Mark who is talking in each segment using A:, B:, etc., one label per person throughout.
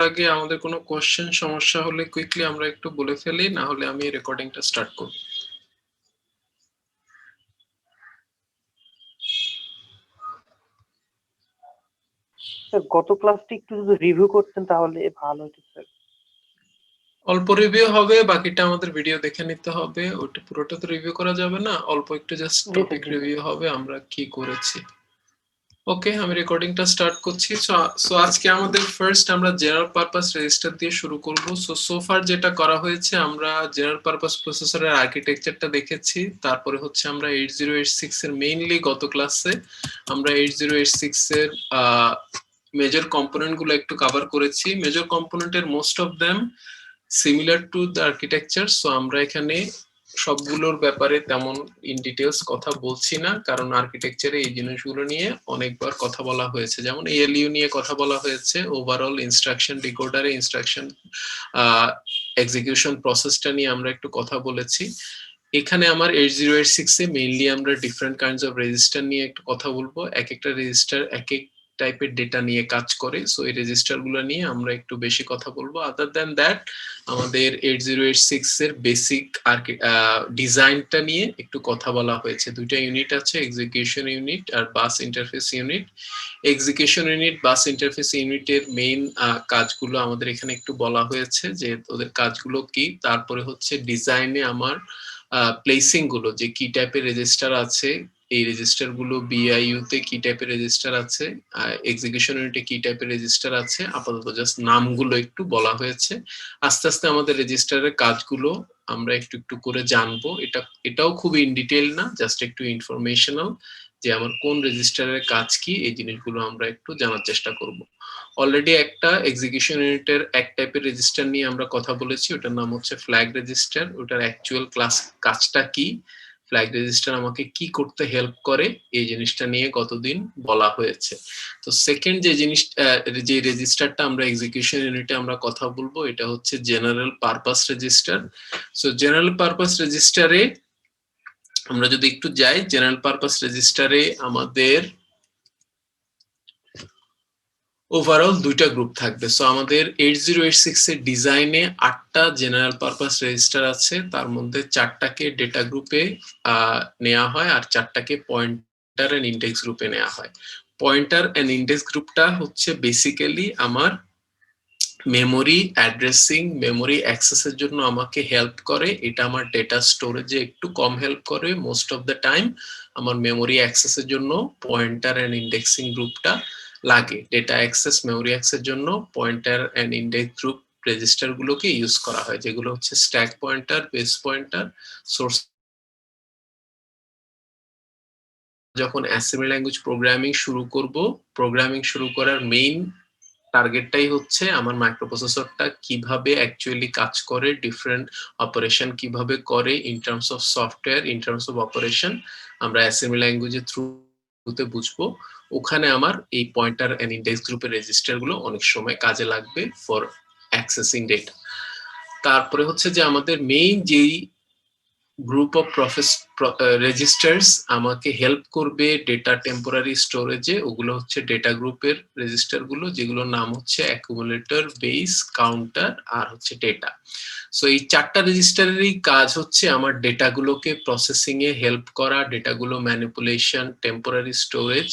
A: আগে আমাদের কোনো কোশ্চেন সমস্যা হলে কুইকলি আমরা একটু বলে ফেলি, না হলে আমি রেকর্ডিংটা স্টার্ট করব।
B: স্যার গত ক্লাসটি একটু যদি রিভিউ করতেন তাহলে ভালো হতো স্যার।
A: অল্প রিভিউ হবে, বাকিটা আমাদের ভিডিও দেখে নিতে হবে। ওটা পুরোটা তো রিভিউ করা যাবে না, অল্প একটু জাস্ট
B: জি স্যার,
A: টপিক
B: জি স্যার।
A: রিভিউ হবে আমরা কি করেছি। ওকে, আমি রেকর্ডিংটা স্টার্ট করছি। সো আজকে আমাদের ফার্স্ট আমরা জেনারেল পারপাস রেজিস্টার দিয়ে শুরু করব। সো ফার যেটা করা হয়েছে, আমরা জেনারেল পারপাস প্রসেসরের আর্কিটেকচারটা দেখেছি। তারপরে হচ্ছে আমরা 8086 এর মেইনলি গত ক্লাসে আমরা 8086 এর মেজর কম্পোনেন্ট গুলো একটু কভার করেছি। মেজর কম্পোনেন্টের most of them similar to the architecture. So আমরা এখানে সবগুলোর ব্যাপারে তেমন ইন ডিটেলস কথা বলছি না, কারণ আর্কিটেকচারে এই জিনিসগুলো নিয়ে অনেকবার কথা বলা হয়েছে। যেমন এএলইউ নিয়ে কথা বলা হয়েছে, ওভারঅল ইনস্ট্রাকশন ডিকোডারে ইনস্ট্রাকশন এক্সিকিউশন প্রসেসটা নিয়ে আমরা একটু কথা বলেছি। এখানে আমার 8086 এ মেইনলি আমরা ডিফারেন্ট কাইন্ডস অফ রেজিস্টার নিয়ে একটু কথা বলবো। এক একটা রেজিস্টার এক এক টাইপের ডেটা নিয়ে কাজ করে। সো এই রেজিস্টার গুলো নিয়ে আমরা একটু বেশি কথা বলবো। আদার দ্যান দ্যাট আমাদের 8086 এর বেসিক ডিজাইনটা নিয়ে একটু কথা বলা হয়েছে। দুইটা ইউনিট আছে, এক্সিকিউশন ইউনিট আর বাস ইন্টারফেস ইউনিট। এক্সিকিউশন ইউনিট বাস ইন্টারফেস ইউনিটের মেইন কাজগুলো আমাদের এখানে একটু বলা হয়েছে যে ওদের কাজগুলো কি। তারপরে হচ্ছে ডিজাইনে আমার প্লেসিং গুলো, যে কি টাইপের রেজিস্টার আছে, এই রেজিস্টার গুলো বিআইইউ তে কি টাইপের রেজিস্টার আছে, এক্সিকিউশন ইউনিটে কি টাইপের রেজিস্টার আছে, আপাতত জাস্ট নামগুলো একটু বলা হয়েছে। আস্তে আস্তে আমাদের রেজিস্টারের কাজগুলো আমরা একটু একটু করে জানবো। এটাও খুব ইন ডিটেইল না, জাস্ট একটু ইনফরমেশনাল যে আমার কোন রেজিস্টারের কাজ কি, এই জিনিসগুলো আমরা একটু জানার চেষ্টা করব। অলরেডি একটা এক্সিকিউশন ইউনিটের এক টাইপের রেজিস্টার নিয়ে আমরা কথা বলেছি, ওটার নাম হচ্ছে ফ্ল্যাগ রেজিস্টার। ওটার অ্যাকচুয়াল ক্লাস কাজটা কি, ফ্ল্যাগ রেজিস্টার আমাকে কি করতে হেল্প করে, এই জিনিসটা নিয়ে গতদিন বলা হয়েছে। তো সেকেন্ড যে জিনিসটা, যে রেজিস্টারটা আমরা এক্সিকিউশন ইউনিটে আমরা কথা বলবো, এটা হচ্ছে general purpose register. So general purpose রেজিস্টারে আমরা যদি একটু যাই, জেনারেল পারপাস রেজিস্টারে আমাদের ওভারঅল দুইটা গ্রুপ থাকবে। সো আমাদের 8086 এর ডিজাইনে 8টা জেনারেল পারপাস রেজিস্টার আছে, তার মধ্যে 4টাকে ডেটা গ্রুপে নেওয়া হয় আর 4টাকে পয়েন্টার এন্ড ইন্ডেক্স গ্রুপে নেওয়া হয়। পয়েন্টার এন্ড ইন্ডেক্স গ্রুপটা হচ্ছে বেসিক্যালি আমার মেমোরি অ্যাড্রেসিং, মেমোরি অ্যাক্সেসের জন্য আমাকে হেল্প করে। এটা আমার ডেটা স্টোরেজে একটু কম হেল্প করে। মোস্ট অফ দ্য টাইম আমার মেমোরি অ্যাক্সেসের জন্য পয়েন্টার এন্ড ইন্ডেক্সিং গ্রুপটা লাগে। ডেটা অ্যাক্সেস, মেমোরি অ্যাক্সেসের জন্য pointer and index group register গুলোকে ইউজ করা হয়, যেগুলো হচ্ছে stack pointer, base pointer, source. যখন অ্যাসেম্বলি ল্যাঙ্গুয়েজ প্রোগ্রামিং শুরু করার মেইন টার্গেটটাই হচ্ছে আমার মাইক্রোপ্রসেসরটা কিভাবে অ্যাকচুয়ালি কাজ করে, ডিফারেন্ট অপারেশন কিভাবে করে in terms of software, in terms of operation আমরা অ্যাসেম্বলি ল্যাঙ্গুয়েজের থ্রুতে বুঝবো। ওখানে আমার এই পয়েন্টার এন্ড ইন্ডেক্স গ্রুপের রেজিস্টার গুলো অনেক সময় কাজে লাগবে ফর অ্যাক্সেসিং ডেটা। তারপরে হচ্ছে যে আমাদের মেইন যেই গ্রুপ অফ রেজিস্টার্স আমাকে হেল্প করবে ডেটা টেম্পোরারি স্টোরেজে, ওগুলো হচ্ছে ডেটা গ্রুপের রেজিস্টার গুলো, যেগুলোর নাম হচ্ছে অ্যাকুমুলেটর, বেস, কাউন্টার আর হচ্ছে ডেটা। সো এই 4টা রেজিস্টারেরই কাজ হচ্ছে আমার ডেটাগুলোকে প্রসেসিং এ হেল্প করা, ডেটাগুলো ম্যানিপুলেশন, টেম্পোরারি স্টোরেজ,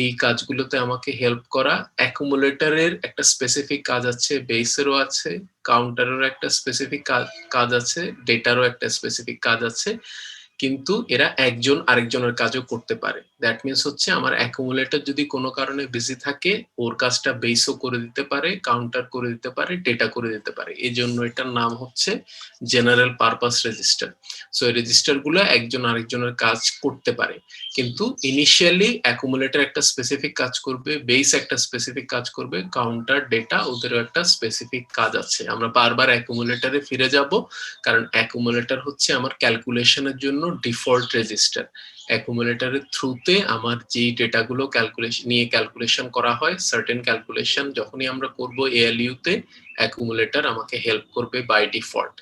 A: এই কাজগুলোতে আমাকে হেল্প করা। অ্যাকুমুলেটরের একটা স্পেসিফিক কাজ আছে, বেসেরও আছে, কাউন্টারেরও একটা স্পেসিফিক কাজ আছে, ডেটারও একটা স্পেসিফিক কাজ আছে, কিন্তু এরা একজন আরেকজনের কাজও করতে পারে। দ্যাট মিনস হচ্ছে আমার অ্যাকুমুলেটর যদি কোনো কারণে বিজি থাকে, ওর কাজটা বেসও করে দিতে পারে, কাউন্টার করে দিতে পারে, ডেটা করে দিতে পারে। এই জন্য এটার নাম হচ্ছে জেনারেল পারপাস রেজিস্টার। সো এই রেজিস্টার গুলো একজন আরেকজনের কাজ করতে পারে, কিন্তু ইনিশিয়ালি অ্যাকুমুলেটর একটা স্পেসিফিক কাজ করবে, বেস একটা স্পেসিফিক কাজ করবে, কাউন্টার, ডেটা, ওদেরও একটা স্পেসিফিক কাজ আছে। আমরা বারবার অ্যাকুমুলেটরে ফিরে যাব, কারণ অ্যাকুমুলেটর হচ্ছে আমার ক্যালকুলেশনের জন্য ডিফল্ট রেজিস্টার। অ্যাকুমুলেটরের থ্রুতে আমার যে ডেটাগুলো ক্যালকুলেশন করা হয়, সার্টেন ক্যালকুলেশন যখনই আমরা করব এএলইউ তে, অ্যাকুমুলেটর আমাকে হেল্প করবে বাই ডিফল্ট।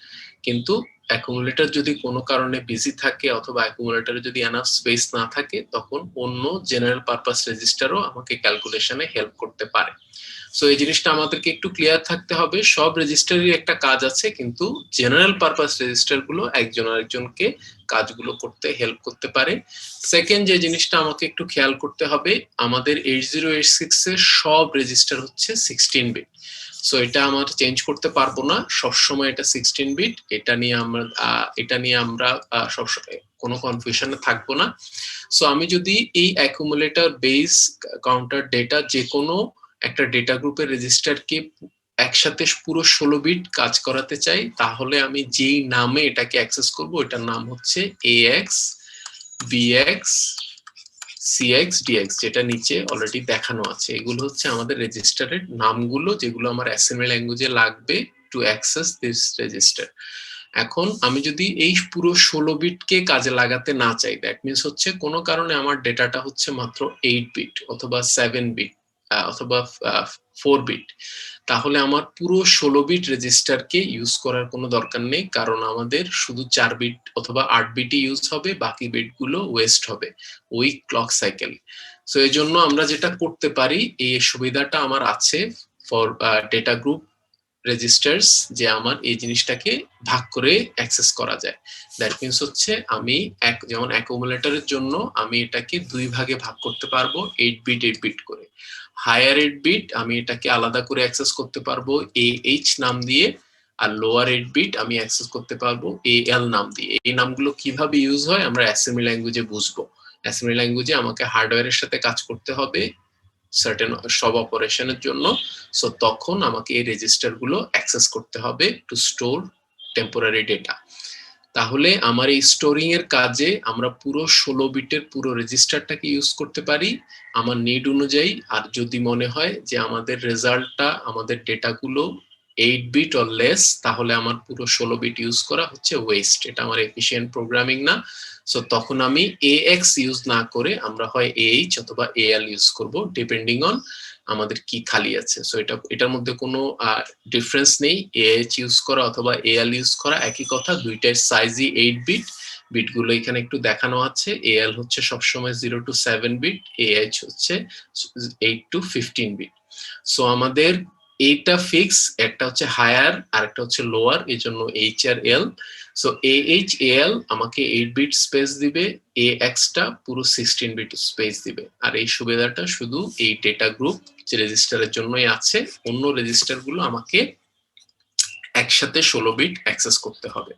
A: কিন্তু অ্যাকুমুলেটর যদি কোনো কারণে বিজি থাকে অথবা অ্যাকুমুলেটরে যদি এনাফ স্পেস না থাকে, তখন অন্য জেনারেল পারপাস রেজিস্টারও আমাকে ক্যালকুলেশনে হেল্প করতে পারে। সো এই জিনিসটা আমাদেরকে একটু ক্লিয়ার থাকতে হবে। সব রেজিস্টারেরই একটা কাজ আছে, কিন্তু জেনারেল পারপাস রেজিস্টার গুলো একজন আরেকজনকে কাজগুলো করতে হেল্প করতে পারে। সেকেন্ড যে জিনিসটা আমাকে একটু খেয়াল করতে হবে, আমাদের 8086 এর সব রেজিস্টার হচ্ছে 16 বিট। সো এটা আমার চেঞ্জ করতে পারবো না, সবসময় এটা 16 বিট। এটা নিয়ে আমরা সবসময় কোনো কনফিউশনে থাকবো না। সো আমি যদি এই অ্যাকুমুলেটর বেস কাউন্টার ডেটা যে কোনো একটা ডেটা গ্রুপের রেজিস্টারকে একসাথে পুরো 16 বিট কাজ করাতে চাই, তাহলে আমি যেই নামে এটাকে অ্যাক্সেস করব ওটার নাম হচ্ছে AX BX CX DX, যেটা নিচে অলরেডি দেখানো আছে। এগুলো হচ্ছে আমাদের রেজিস্টারের নামগুলো, যেগুলো আমার অ্যাসেম্বলি ল্যাঙ্গুয়েজে লাগবে টু অ্যাক্সেস দিস রেজিস্টার। এখন আমি যদি এই পুরো 16 বিটকে কাজে লাগাতে না চাই, দ্যাট মিনস হচ্ছে কোনো কারণে আমার ডেটাটা হচ্ছে মাত্র 8 বিট অথবা 7 বিট অথবা 4 বিট, তাহলে আমার পুরো 16 বিট রেজিস্টারকে ইউজ করার কোনো দরকার নেই, কারণ আমাদের শুধু 4 বিট অথবা 8 বিটই ইউজ হবে, বাকি বিটগুলো ওয়েস্ট হবে ওই ক্লক সাইকেল। সো এই জন্য আমরা যেটা করতে পারি, এই সুবিধাটা আমার আছে ফর ডেটা গ্রুপ রেজিস্টার্স, যে আমার এই জিনিসটাকে ভাগ করে অ্যাক্সেস করা যায়। দ্যাট মিনস হচ্ছে আমি যেমন অ্যাকুমুলেটরের জন্য আমি এটাকে 2 ভাগে ভাগ করতে পারবো, 8 বিট 8 বিট করে। হায়ার 8 বিট আমি এটাকে আলাদা করে অ্যাক্সেস করতে পারবো AH নাম দিয়ে, আর লোয়ার 8 বিট আমি অ্যাক্সেস করতে পারবো AL নাম দিয়ে। এই নামগুলো কিভাবে ইউজ হয় আমরা অ্যাসেম্বলি ল্যাঙ্গুয়েজে বুঝবো। অ্যাসেম্বলি ল্যাঙ্গুয়েজে আমাকে হার্ডওয়্যারের সাথে কাজ করতে হবে সার্টেন সব অপারেশনের জন্য। সো তখন আমাকে এই রেজিস্টার গুলো অ্যাক্সেস করতে হবে টু স্টোর টেম্পোরারি ডেটা। তাহলে আমার এই স্টোরিং এর কাজে আমরা পুরো 16 বিটের পুরো রেজিস্টারটাকে ইউজ করতে পারি আমার নিড অনুযায়ী। আর যদি মনে হয় যে আমাদের রেজাল্টটা, আমাদের ডেটাগুলো 8 বিট অর লেস, তাহলে আমার পুরো 16 বিট ইউজ করা হচ্ছে ওয়েস্ট, এটা আমার এফিশিয়েন্ট প্রোগ্রামিং না। সো তখন আমি AX ইউজ না করে আমরা হয় AH অথবা AL ইউজ করব, ডিপেন্ডিং অন আমাদের কি খালি আছে। সো এটার মধ্যে কোনো ডিফারেন্স নেই, AH ইউজ করা অথবা AL ইউজ করা একই কথা, দুইটার সাইজই 8 বিট। বিটগুলো এখানে একটু দেখানো আছে, AL হচ্ছে সবসময় 0 to 7 বিট, AH হচ্ছে 8 to 15 বিট। সো আমাদের এইটা ফিক্স, একটা হচ্ছে হায়ার আর একটা হচ্ছে লোয়ার, এই জন্য H আর L। সো AH AL আমাকে 8 বিট স্পেস দিবে, AX টা পুরো 16 বিট স্পেস দিবে। আর এই সুবিধাটা শুধু এই ডেটা গ্রুপ যে রেজিস্টারের জন্যই আছে, অন্য রেজিস্টার গুলো আমাকে একসাথে 16 বিট অ্যাক্সেস করতে হবে।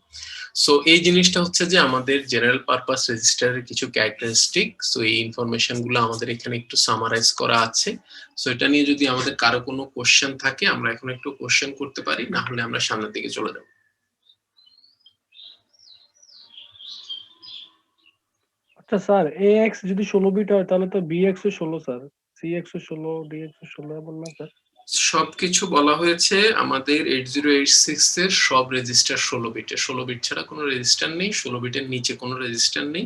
A: সো এই জিনিসটা হচ্ছে যে আমাদের জেনারেল পারপাস রেজিস্টারের কিছু ক্যারেক্টারিস্টিক। সো এই ইনফরমেশন গুলো আমাদের এখানে একটু সামারাইজ করা আছে। সো এটা নিয়ে যদি আমাদের কারো কোনো কোশ্চেন থাকে আমরা এখন একটু কোশ্চেন করতে পারি, না হলে আমরা সামনের দিকে চলে যাব।
C: আচ্ছা স্যার, AX যদি 16 বিট হয় তাহলে তো BX ও 16 স্যার, CX ও 16, DX ও 16 এমন না স্যার?
A: সবকিছু বলা হয়েছে আমাদের 8086 এর সব রেজিস্টার 16 বিটের, 16 বিট ছাড়া কোনো রেজিস্টার নেই, 16 বিটের নিচে কোনো রেজিস্টার নেই।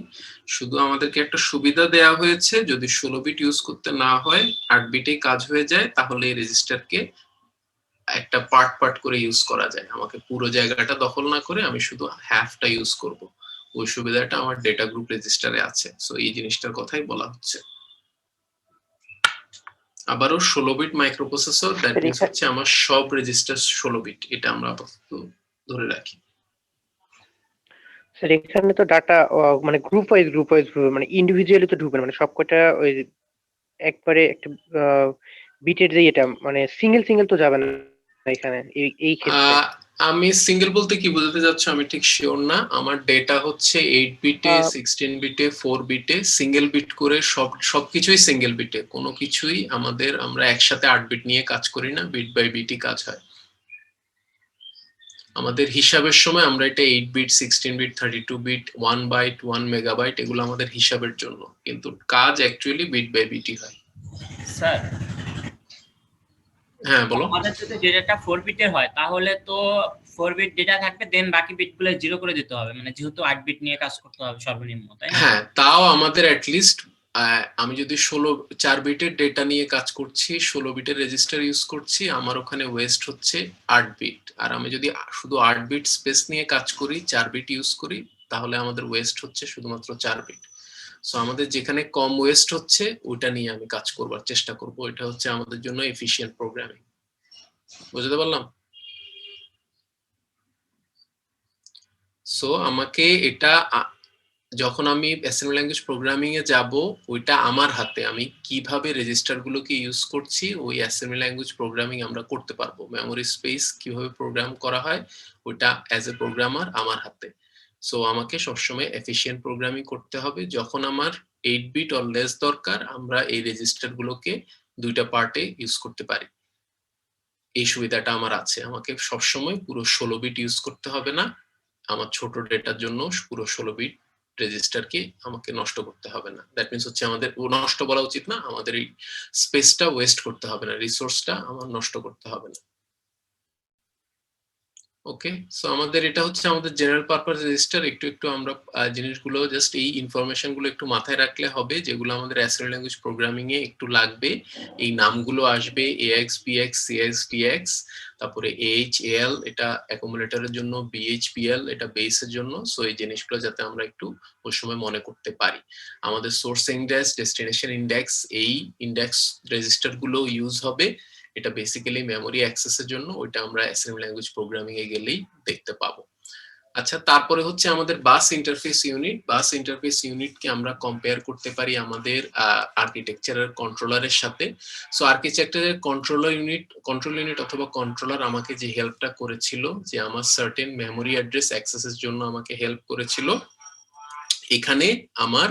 A: শুধু আমাদেরকে একটা সুবিধা দেওয়া হয়েছে, যদি 16 বিট ইউজ করতে না হয়, 8 বিটেই কাজ হয়ে যায়, তাহলে এই রেজিস্টারকে একটা পার্ট পার্ট করে ইউজ করা যায়, আমাকে পুরো জায়গাটা দখল না করে আমি শুধু হাফটা ইউজ করব। ওই সুবিধাটা আমার ডেটা গ্রুপ রেজিস্টারে আছে। সো এই জিনিসটার কথাই বলা হচ্ছে। আবারও 16 বিট মাইক্রোপ্রসেসর, দ্যাট মিন্স হচ্ছে আমার সব রেজিস্টার 16 বিট, এটা আমরা আপাতত ধরে রাখি।
B: স্যার এখানে তো ডাটা মানে গ্রুপ ওয়াইজ মানে ইন্ডিভিজুয়ালি তো ঢুকবে না, মানে সবকটা ওই একবারে একটা বিটের যে এটা মানে সিঙ্গেল তো যাবে না এখানে এই ক্ষেত্রে।
A: আমি সিঙ্গেল বলতে কি বোঝাতে যাচ্ছ আমি ঠিক শিওর না। আমার ডেটা হচ্ছে 8 বিটে, 16 বিটে, 4 বিটে, সিঙ্গেল বিট করে সবকিছুই সিঙ্গেল বিটে, কোনো কিছুই আমরা একসাথে 8 বিট নিয়ে কাজ করি না, বিট বাই বিটই কাজ হয় আমাদের হিসাবের সময়। আমরা এটা 8 bit, 16 bit, 32 bit, 1 byte, 1 megabyte, এগুলো আমাদের হিসাবের জন্য, কিন্তু কাজ অ্যাকচুয়ালি বিট বাই বিটই হয়।
D: স্যার
A: হ্যাঁ বলো।
D: আমাদের যদি ডেটাটা 4 বিটের হয় তাহলে তো 4 বিট ডেটা থাকবে, দেন বাকি বিটগুলো 0 করে দিতে হবে, মানে যেহেতু 8 বিট নিয়ে কাজ করতে হবে সর্বনিম্ন, তাই না?
A: হ্যাঁ, তাও আমাদের অ্যাট লিস্ট আমি যদি 4 বিটের ডেটা নিয়ে কাজ করছি, 16 বিটের রেজিস্টার ইউজ করছি, আমার ওখানে ওয়েস্ট হচ্ছে 8 বিট। আর আমি যদি শুধু 8 বিট স্পেস নিয়ে কাজ করি, 4 বিট ইউজ করি, তাহলে আমাদের ওয়েস্ট হচ্ছে শুধুমাত্র 4 বিট। সো আমাদের যেখানে কম ওয়েস্ট হচ্ছে ওটা নিয়ে আমি কাজ করবার চেষ্টা করব, এটা হচ্ছে আমাদের জন্য এফিশিয়েন্ট প্রোগ্রামিং। বুঝতে পারলাম? সো আমাকে এটা যখন আমি অ্যাসেম্বলি ল্যাঙ্গুয়েজ প্রোগ্রামিং এ যাব, ওইটা আমার হাতে, আমি কিভাবে রেজিস্টার গুলোকে ইউজ করছি ওই অ্যাসেম্বলি ল্যাঙ্গুয়েজ প্রোগ্রামিং আমরা করতে পারবো। মেমোরি স্পেস কিভাবে প্রোগ্রাম করা হয় ওইটা অ্যাজ এ প্রোগ্রামার আমার হাতে। সো আমাকে সবসময় এফিশিয়েন্ট প্রোগ্রামিং করতে হবে। যখন আমার 8 বিট অর লেস দরকার, আমরা এই রেজিস্টার গুলোকে দুইটা পার্টে ইউজ করতে পারি। এই সুবিধাটা আমার আছে। আমাকে সবসময় পুরো 16 বিট ইউজ করতে হবে না। আমার ছোট ডেটার জন্য পুরো 16 বিট রেজিস্টারকে আমাকে নষ্ট করতে হবে না। দ্যাট মিন্স হচ্ছে আমাদের নষ্ট বলা উচিত না, আমাদের এই স্পেসটা ওয়েস্ট করতে হবে না, রিসোর্সটা আমার নষ্ট করতে হবে না। ওকে, সো আমাদের এটা হচ্ছে আমাদের জেনারেল পারপাস রেজিস্টার। একটু একটু আমরা জিনিসগুলো জাস্ট এই ইনফরমেশন গুলো একটু মাথায় রাখলে হবে, যেগুলো আমাদের অ্যাসেম্বলি ল্যাঙ্গুয়েজ প্রোগ্রামিং এ একটু লাগবে। এই নামগুলো আসবে AX, BX, CX, DX, তারপরে AHAL এটা অ্যাকুমুলেটরের জন্য, BHPL এটা বেসের জন্য। সো এই জিনিসগুলো যাতে আমরা একটু ওই সময় মনে করতে পারি। আমাদের সোর্স ইন্ডেক্স, ডেস্টিনেশন ইন্ডেক্স, এই ইন্ডেক্স রেজিস্টার গুলো ইউজ হবে। এটা বেসিক্যালি মেমোরি অ্যাক্সেসের জন্য, ওইটা আমরা অ্যাসেম্বলি ল্যাঙ্গুয়েজ প্রোগ্রামিং এ গেলেই দেখতে পাবো। আচ্ছা, তারপরে হচ্ছে আমাদের বাস ইন্টারফেস ইউনিট। বাস ইন্টারফেস ইউনিটকে আমরা কম্পেয়ার করতে পারি আমাদের আর্কিটেকচারের কন্ট্রোলারের সাথে। সো আর্কিটেকচারের কন্ট্রোল ইউনিট অথবা কন্ট্রোলার আমাকে যে হেল্পটা করেছিল, যে আমার সার্টেন মেমোরি অ্যাড্রেস অ্যাক্সেসের জন্য আমাকে হেল্প করেছিল, এখানে আমার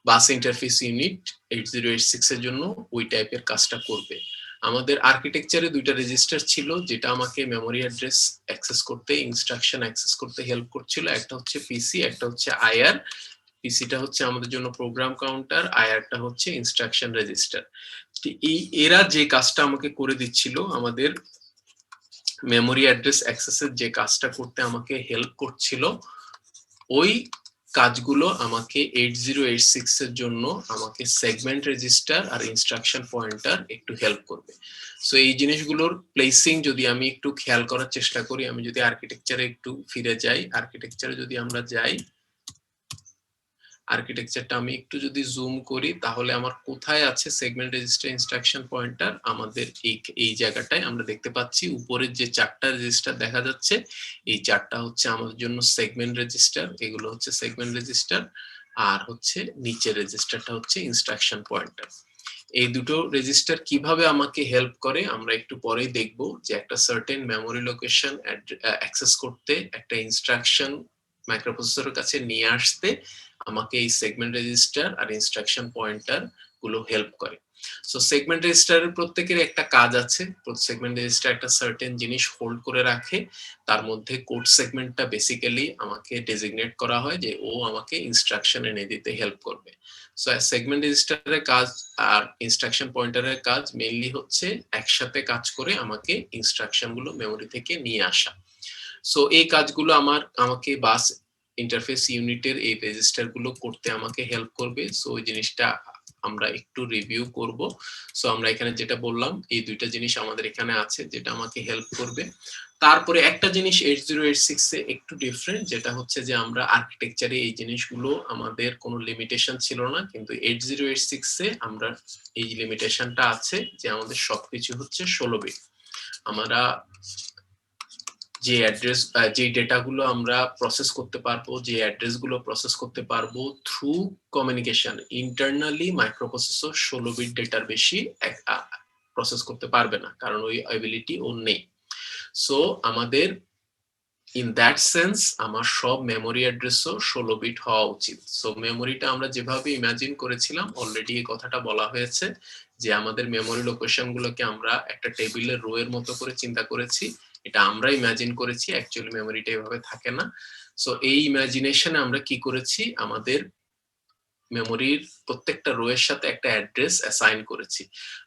A: বাস ইন্টারফেস ইউনিট 8086 এর জন্য ওই টাইপের কাজটা করবে। আমাদের আর্কিটেকচারে দুইটা রেজিস্টার ছিল যেটা আমাকে মেমোরি অ্যাড্রেস অ্যাক্সেস করতে, ইনস্ট্রাকশন অ্যাক্সেস করতে হেল্প করছিল। একটা হচ্ছে পিসি, একটা হচ্ছে আইআর। পিসিটা হচ্ছে আমাদের জন্য প্রোগ্রাম কাউন্টার, আইআরটা হচ্ছে ইনস্ট্রাকশন রেজিস্টার। এরা যে কাজটা আমাকে করে দিচ্ছিল, আমাদের মেমোরি অ্যাড্রেস অ্যাক্সেসের যে কাজটা করতে আমাকে হেল্প করছিল, ওই কাজগুলো আমাকে 8086 এর জন্য আমাকে সেগমেন্ট রেজিস্টার আর ইনস্ট্রাকশন পয়েন্টার একটু হেল্প করবে। সো এই জিনিসগুলোর প্লেসিং যদি আমি একটু খেয়াল করার চেষ্টা করি, আমি যদি আর্কিটেকচারে একটু ফিরে যাই, আর্কিটেকচারে যদি আমরা যাই, আর্কিটেকচারটা আমি একটু যদি জুম করি, তাহলে আমার কোথায় আছে সেগমেন্ট রেজিস্টার, ইনস্ট্রাকশন পয়েন্টার, আমাদের এই জায়গাটায় আমরা দেখতে পাচ্ছি উপরের যে চারটা রেজিস্টার দেখা যাচ্ছে, এই চারটা হচ্ছে আমাদের জন্য সেগমেন্ট রেজিস্টার, এগুলো হচ্ছে সেগমেন্ট রেজিস্টার, আর হচ্ছে নিচের রেজিস্টারটা হচ্ছে ইনস্ট্রাকশন পয়েন্টার। এই দুটো রেজিস্টার কিভাবে আমাকে হেল্প করে আমরা একটু পরেই দেখব, যে একটা সার্টেন মেমোরি লোকেশন অ্যাক্সেস করতে, একটা ইনস্ট্রাকশন মাইক্রোপ্রসেসরের কাছে নিয়ে আসতে আমাকে এই সেগমেন্ট রেজিস্টার আর ইনস্ট্রাকশন পয়েন্টার গুলো হেল্প করে। সো সেগমেন্ট রেজিস্টারের প্রত্যেকের একটা কাজ আছে। সেগমেন্ট রেজিস্টার একটা সার্টেন জিনিস হোল্ড করে রাখে, তার মধ্যে কোড সেগমেন্টটা বেসিক্যালি আমাকে ডেজিগনেট করা হয় যে ও আমাকে ইনস্ট্রাকশন এনে দিতে হেল্প করবে। সো সেগমেন্ট রেজিস্টারের কাজ আর ইনস্ট্রাকশন পয়েন্টারের কাজ মেইনলি হচ্ছে একসাথে কাজ করে আমাকে ইনস্ট্রাকশন গুলো মেমোরি থেকে নিয়ে আসা। সো এই কাজগুলো আমাকে বাস ইন্টারফেস ইউনিটের এই রেজিস্টার গুলো করতে আমাকে হেল্প করবে। সো ওই জিনিসটা আমরা একটু রিভিউ করব। সো আমরা এখানে যেটা বললাম, এই দুইটা জিনিস আমাদের এখানে আছে যেটা আমাকে হেল্প করবে। তারপরে একটা জিনিস 8086 এ একটু ডিফারেন্ট, যেটা হচ্ছে যে আমরা আর্কিটেকচারে এই জিনিসগুলো আমাদের কোনো লিমিটেশন ছিল না, কিন্তু 8086 এ আমরা এই লিমিটেশনটা আছে যে আমাদের সবকিছু হচ্ছে 16 বিট। আমরা যে অ্যাড্রেস, যে ডেটাগুলো আমরা প্রসেস করতে পারবো, যে অ্যাড্রেস গুলো প্রসেস করতে পারবো through communication, internally microprocessor 16 bit ডেটার বেশি প্রসেস করতে পারবে না, কারণ ওই অ্যাবিলিটি ওর নেই। সো আমাদের ইন দ্যাট সেন্স আমার সব মেমোরি অ্যাড্রেসও 16 বিট হওয়া উচিত। সো মেমোরিটা আমরা যেভাবে ইমাজিন করেছিলাম, অলরেডি এই কথাটা বলা হয়েছে যে আমাদের মেমোরি লোকেশন গুলোকে আমরা একটা টেবিলের রো এর মতো করে চিন্তা করেছি। এটা আমরা ইমাজিন করেছি, অ্যাকচুয়ালি মেমোরিটা এভাবে থাকে না। সো এই ইমাজিনেশনে আমরা কি করেছি, আমাদের মেমোরির প্রত্যেকটা রো এর সাথে একটা অ্যাড্রেস অ্যাসাইন করেছি।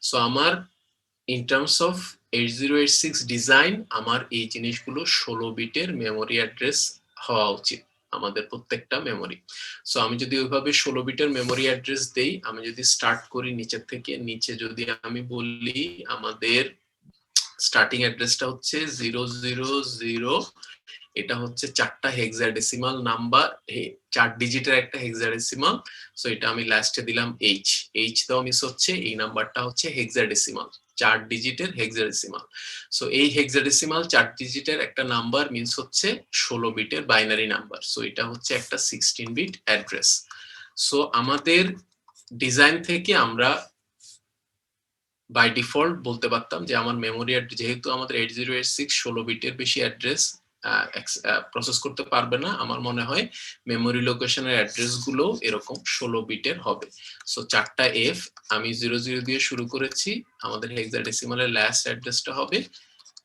A: সো আমার ইন টার্মস অফ 8086 ডিজাইন, আমার এই জিনিসগুলো 16 বিটের মেমোরি অ্যাড্রেস হওয়া উচিত আমাদের প্রত্যেকটা মেমোরি। সো আমি যদি ওইভাবে 16 বিটের মেমোরি অ্যাড্রেস দেই, আমি যদি স্টার্ট করি নিচের থেকে, নিচে যদি আমি বলি আমাদের স্টার্টিং অ্যাড্রেসটা হচ্ছে 000, এটা হচ্ছে 4টা হেক্সাডেসিমাল নাম্বার, 4 ডিজিটের একটা হেক্সাডেসিমাল। সো এটা আমি লাস্টে দিলাম এইচ দেওয়া মিস হচ্ছে, এই নাম্বারটা হচ্ছে হেক্সাডেসিমাল 4 ডিজিটের হেক্সাডেসিমাল। সো এই হেক্সাডেসিমাল 4 ডিজিটের একটা নাম্বার মিন্স হচ্ছে 16 বিটের বাইনারি নাম্বার। সো এটা হচ্ছে একটা 16 বিট অ্যাড্রেস। সো আমাদের ডিজাইন থেকে আমরা বাই ডিফল্ট বলতে পারতাম যে আমার মেমোরি যেহেতু আমাদের 8086 16 বিটের বেশি অ্যাড্রেস প্রসেস করতে পারবে না, আমার মনে হয় মেমোরি লোকেশনের অ্যাড্রেস গুলো এরকম 16 বিটের হবে। সো 4টা এফ আমি 00 দিয়ে শুরু করেছি, আমাদের হেক্সাডেসিমালের লাস্ট অ্যাড্রেসটা হবে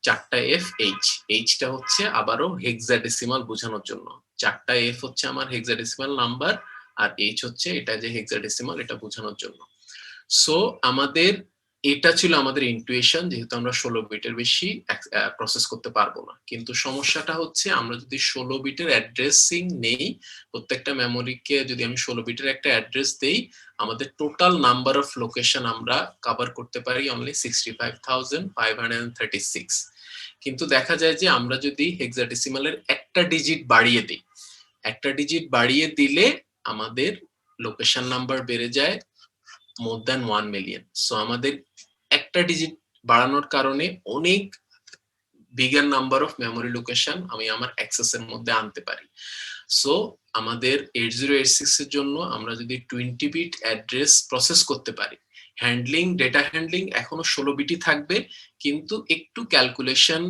A: 4টা এফ এইচ। এইচটা হচ্ছে আবারও হেক্সাডেসিমাল বোঝানোর জন্য, 4টা এফ হচ্ছে আমার হেক্সাডেসিমাল নাম্বার আর এইচ হচ্ছে এটা যে হেক্সাডেসিমাল এটা বোঝানোর জন্য। সো আমাদের এটা ছিল আমাদের ইনটুইশন, যেহেতু আমরা 16 বিটের বেশি প্রসেস করতে পারবো না। কিন্তু সমস্যাটা হচ্ছে আমরা যদি 16 বিটের অ্যাড্রেসিং নেই, প্রত্যেকটা মেমোরিকে যদি আমি 16 বিটের একটা অ্যাড্রেস দেই, আমাদের টোটাল নাম্বার অফ লোকেশন আমরা কভার করতে পারি অনলি 65,536। কিন্তু দেখা যায় যে আমরা যদি হেক্সাডেসিমালের একটা ডিজিট বাড়িয়ে দিই, একটা ডিজিট বাড়িয়ে দিলে আমাদের লোকেশন নাম্বার বেড়ে যায় more than 1 million। সো আমাদের একটা ডিজিট বাড়ানোর কারণে অনেক bigger number of memory location আমি আমার অ্যাক্সেসের মধ্যে আনতে পারি। সো আমাদের 8086 এর জন্য আমরা যদি 20 বিট অ্যাড্রেস প্রসেস করতে পারি, হ্যান্ডলিং ডেটা হ্যান্ডলিং এখনো 16 বিটই থাকবে, কিন্তু একটু ক্যালকুলেশন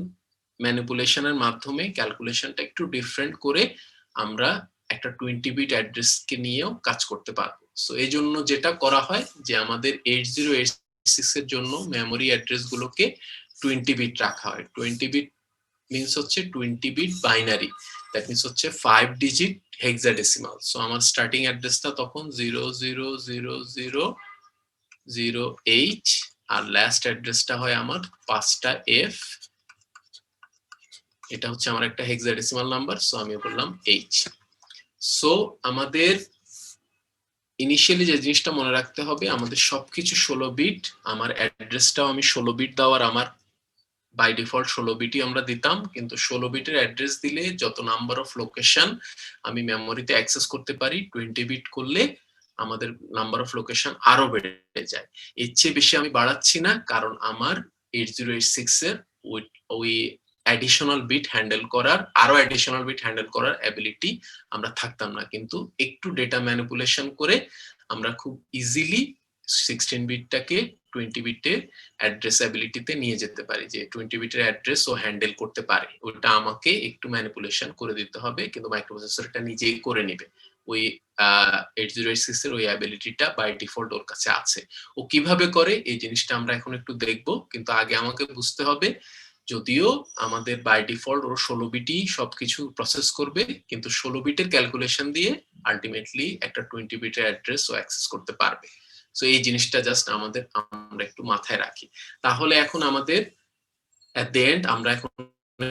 A: ম্যানিপুলেশনের মাধ্যমে ক্যালকুলেশনটা একটু ডিফারেন্ট করে আমরা একটা 20 বিট অ্যাড্রেসকে নিয়েও কাজ করতে পারবো। সো এই জন্য যেটা করা হয় যে আমাদের 8086 এর জন্য মেমোরি অ্যাড্রেস গুলোকে 20 বিট রাখা হয়। 20 বিট মিন্স হচ্ছে 20 বিট বাইনারি, দ্যাট মিন্স হচ্ছে 5 ডিজিট হেক্সাডেসিমাল। সো আমার স্টার্টিং অ্যাড্রেসটা তখন 00000H আর লাস্ট অ্যাড্রেসটা হয় আমার 5টা এফ, এটা হচ্ছে আমার একটা হেক্সাডেসিমাল নাম্বার। সো আমি বললাম H। সো আমাদের ইনিশিয়ালি যে জিনিসটা মনে রাখতে হবে, আমাদের সবকিছু 16 বিট, আমার অ্যাড্রেসটাও আমি 16 বিট দেওয়ার আমার বাই ডিফল্ট 16 বিটই আমরা দিতাম, কিন্তু 16 বিটের অ্যাড্রেস দিলে যত নাম্বার অফ লোকেশন আমি মেমোরিতে অ্যাক্সেস করতে পারি, 20 বিট করলে আমাদের নাম্বার অফ লোকেশন আরো বেড়ে যায়। এর চেয়ে বেশি আমি বাড়াচ্ছি না, কারণ আমার 8086 এর ওই অ্যাডিশনাল বিট হ্যান্ডেল করার অ্যাবিলিটি আমরা থাকতাম না। কিন্তু একটু ডেটা ম্যানিপুলেশন করে আমরা খুব ইজিলি 16 বিটটাকে 20 বিটের অ্যাড্রেসএবিলিটিতে নিয়ে যেতে পারি, যে 20 বিটের অ্যাড্রেস ও হ্যান্ডেল করতে পারে। ওটা আমাকে একটু ম্যানিপুলেশন করে দিতে হবে, কিন্তু মাইক্রোপ্রসেসর এটা নিজেই করে নেবে। ওই 8086 এর ওই অ্যাবিলিটিটা বাই ডিফল্ট ওর কাছে আছে। ও কিভাবে করে এই জিনিসটা আমরা এখন একটু দেখবো, কিন্তু আগে আমাকে বুঝতে হবে যদিও আমাদের বাই ডিফল্ট ওর 16 বিটই সবকিছু প্রসেস করবে, কিন্তু 16 বিটের ক্যালকুলেশন দিয়ে আলটিমেটলি একটা 20 বিটের অ্যাড্রেস ও অ্যাক্সেস করতে পারবে। সো এই জিনিসটা জাস্ট আমরা একটু মাথায় রাখি। তাহলে এখন আমাদের এট দ্য এন্ড আমরা এখন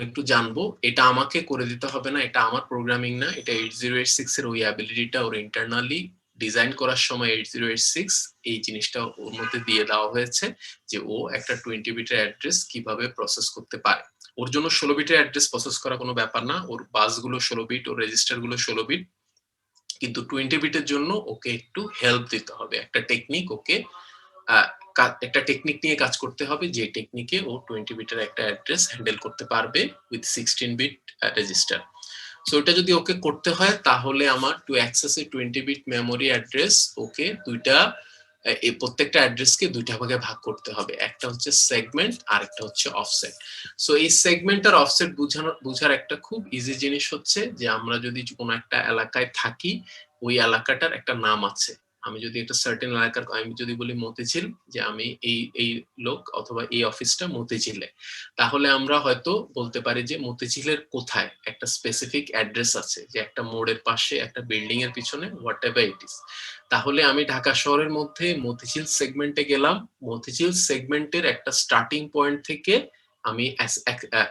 A: একটু জানবো, এটা আমাকে করে দিতে হবে না, এটা আমার প্রোগ্রামিং না, এটা 8086 এর ওই অ্যাবিলিটিটা ওর ইন্টারনালি ডিজাইন করার সময় 8086 এই জিনিসটা ওর মধ্যে দিয়ে দেওয়া হয়েছে যে ও একটা 20 বিটের অ্যাড্রেস কিভাবে প্রসেস করতে পারে। ওর জন্য 16 বিটের অ্যাড্রেস প্রসেস করা কোনো ব্যাপার না, ওর বাসগুলো 16 বিট, ওর রেজিস্টার গুলো 16 বিট, কিন্তু 20 বিটের জন্য ওকে একটু হেল্প দিতে হবে, একটা টেকনিক ওকে একটা টেকনিক নিয়ে কাজ করতে হবে, যে টেকনিকে ও 20 বিটের একটা অ্যাড্রেস হ্যান্ডেল করতে পারবে উইথ 16 বিট রেজিস্টার। সো এটা যদি ওকে করতে হয়, তাহলে আমার to access A 20 bit memory address ওকে এই প্রত্যেকটা অ্যাড্রেসকে দুইটা ভাগে ভাগ করতে হবে, একটা হচ্ছে সেগমেন্ট আর একটা হচ্ছে অফসেট। সো এই সেগমেন্ট আর অফসেট বোঝার একটা খুব ইজি জিনিস হচ্ছে যে আমরা যদি কোনো একটা এলাকায় থাকি, ওই এলাকাটার একটা নাম আছে। আমি যদি একটা সার্টেন এলাকার, আমি যদি বলি মতিঝিল, যে আমি এই লোক অথবা এই অফিসটা মতিঝিলে, তাহলে আমরা হয়তো বলতে পারি যে মতিঝিলের কোথায় একটা স্পেসিফিক অ্যাড্রেস আছে, যে একটা মোড়ের পাশে, একটা বিল্ডিং এর পিছনে, হোয়াট এভার ইট ইজ। তাহলে আমি ঢাকা শহরের মধ্যে মতিঝিল সেগমেন্টে গেলাম, মতিঝিল সেগমেন্টের একটা স্টার্টিং পয়েন্ট থেকে আমি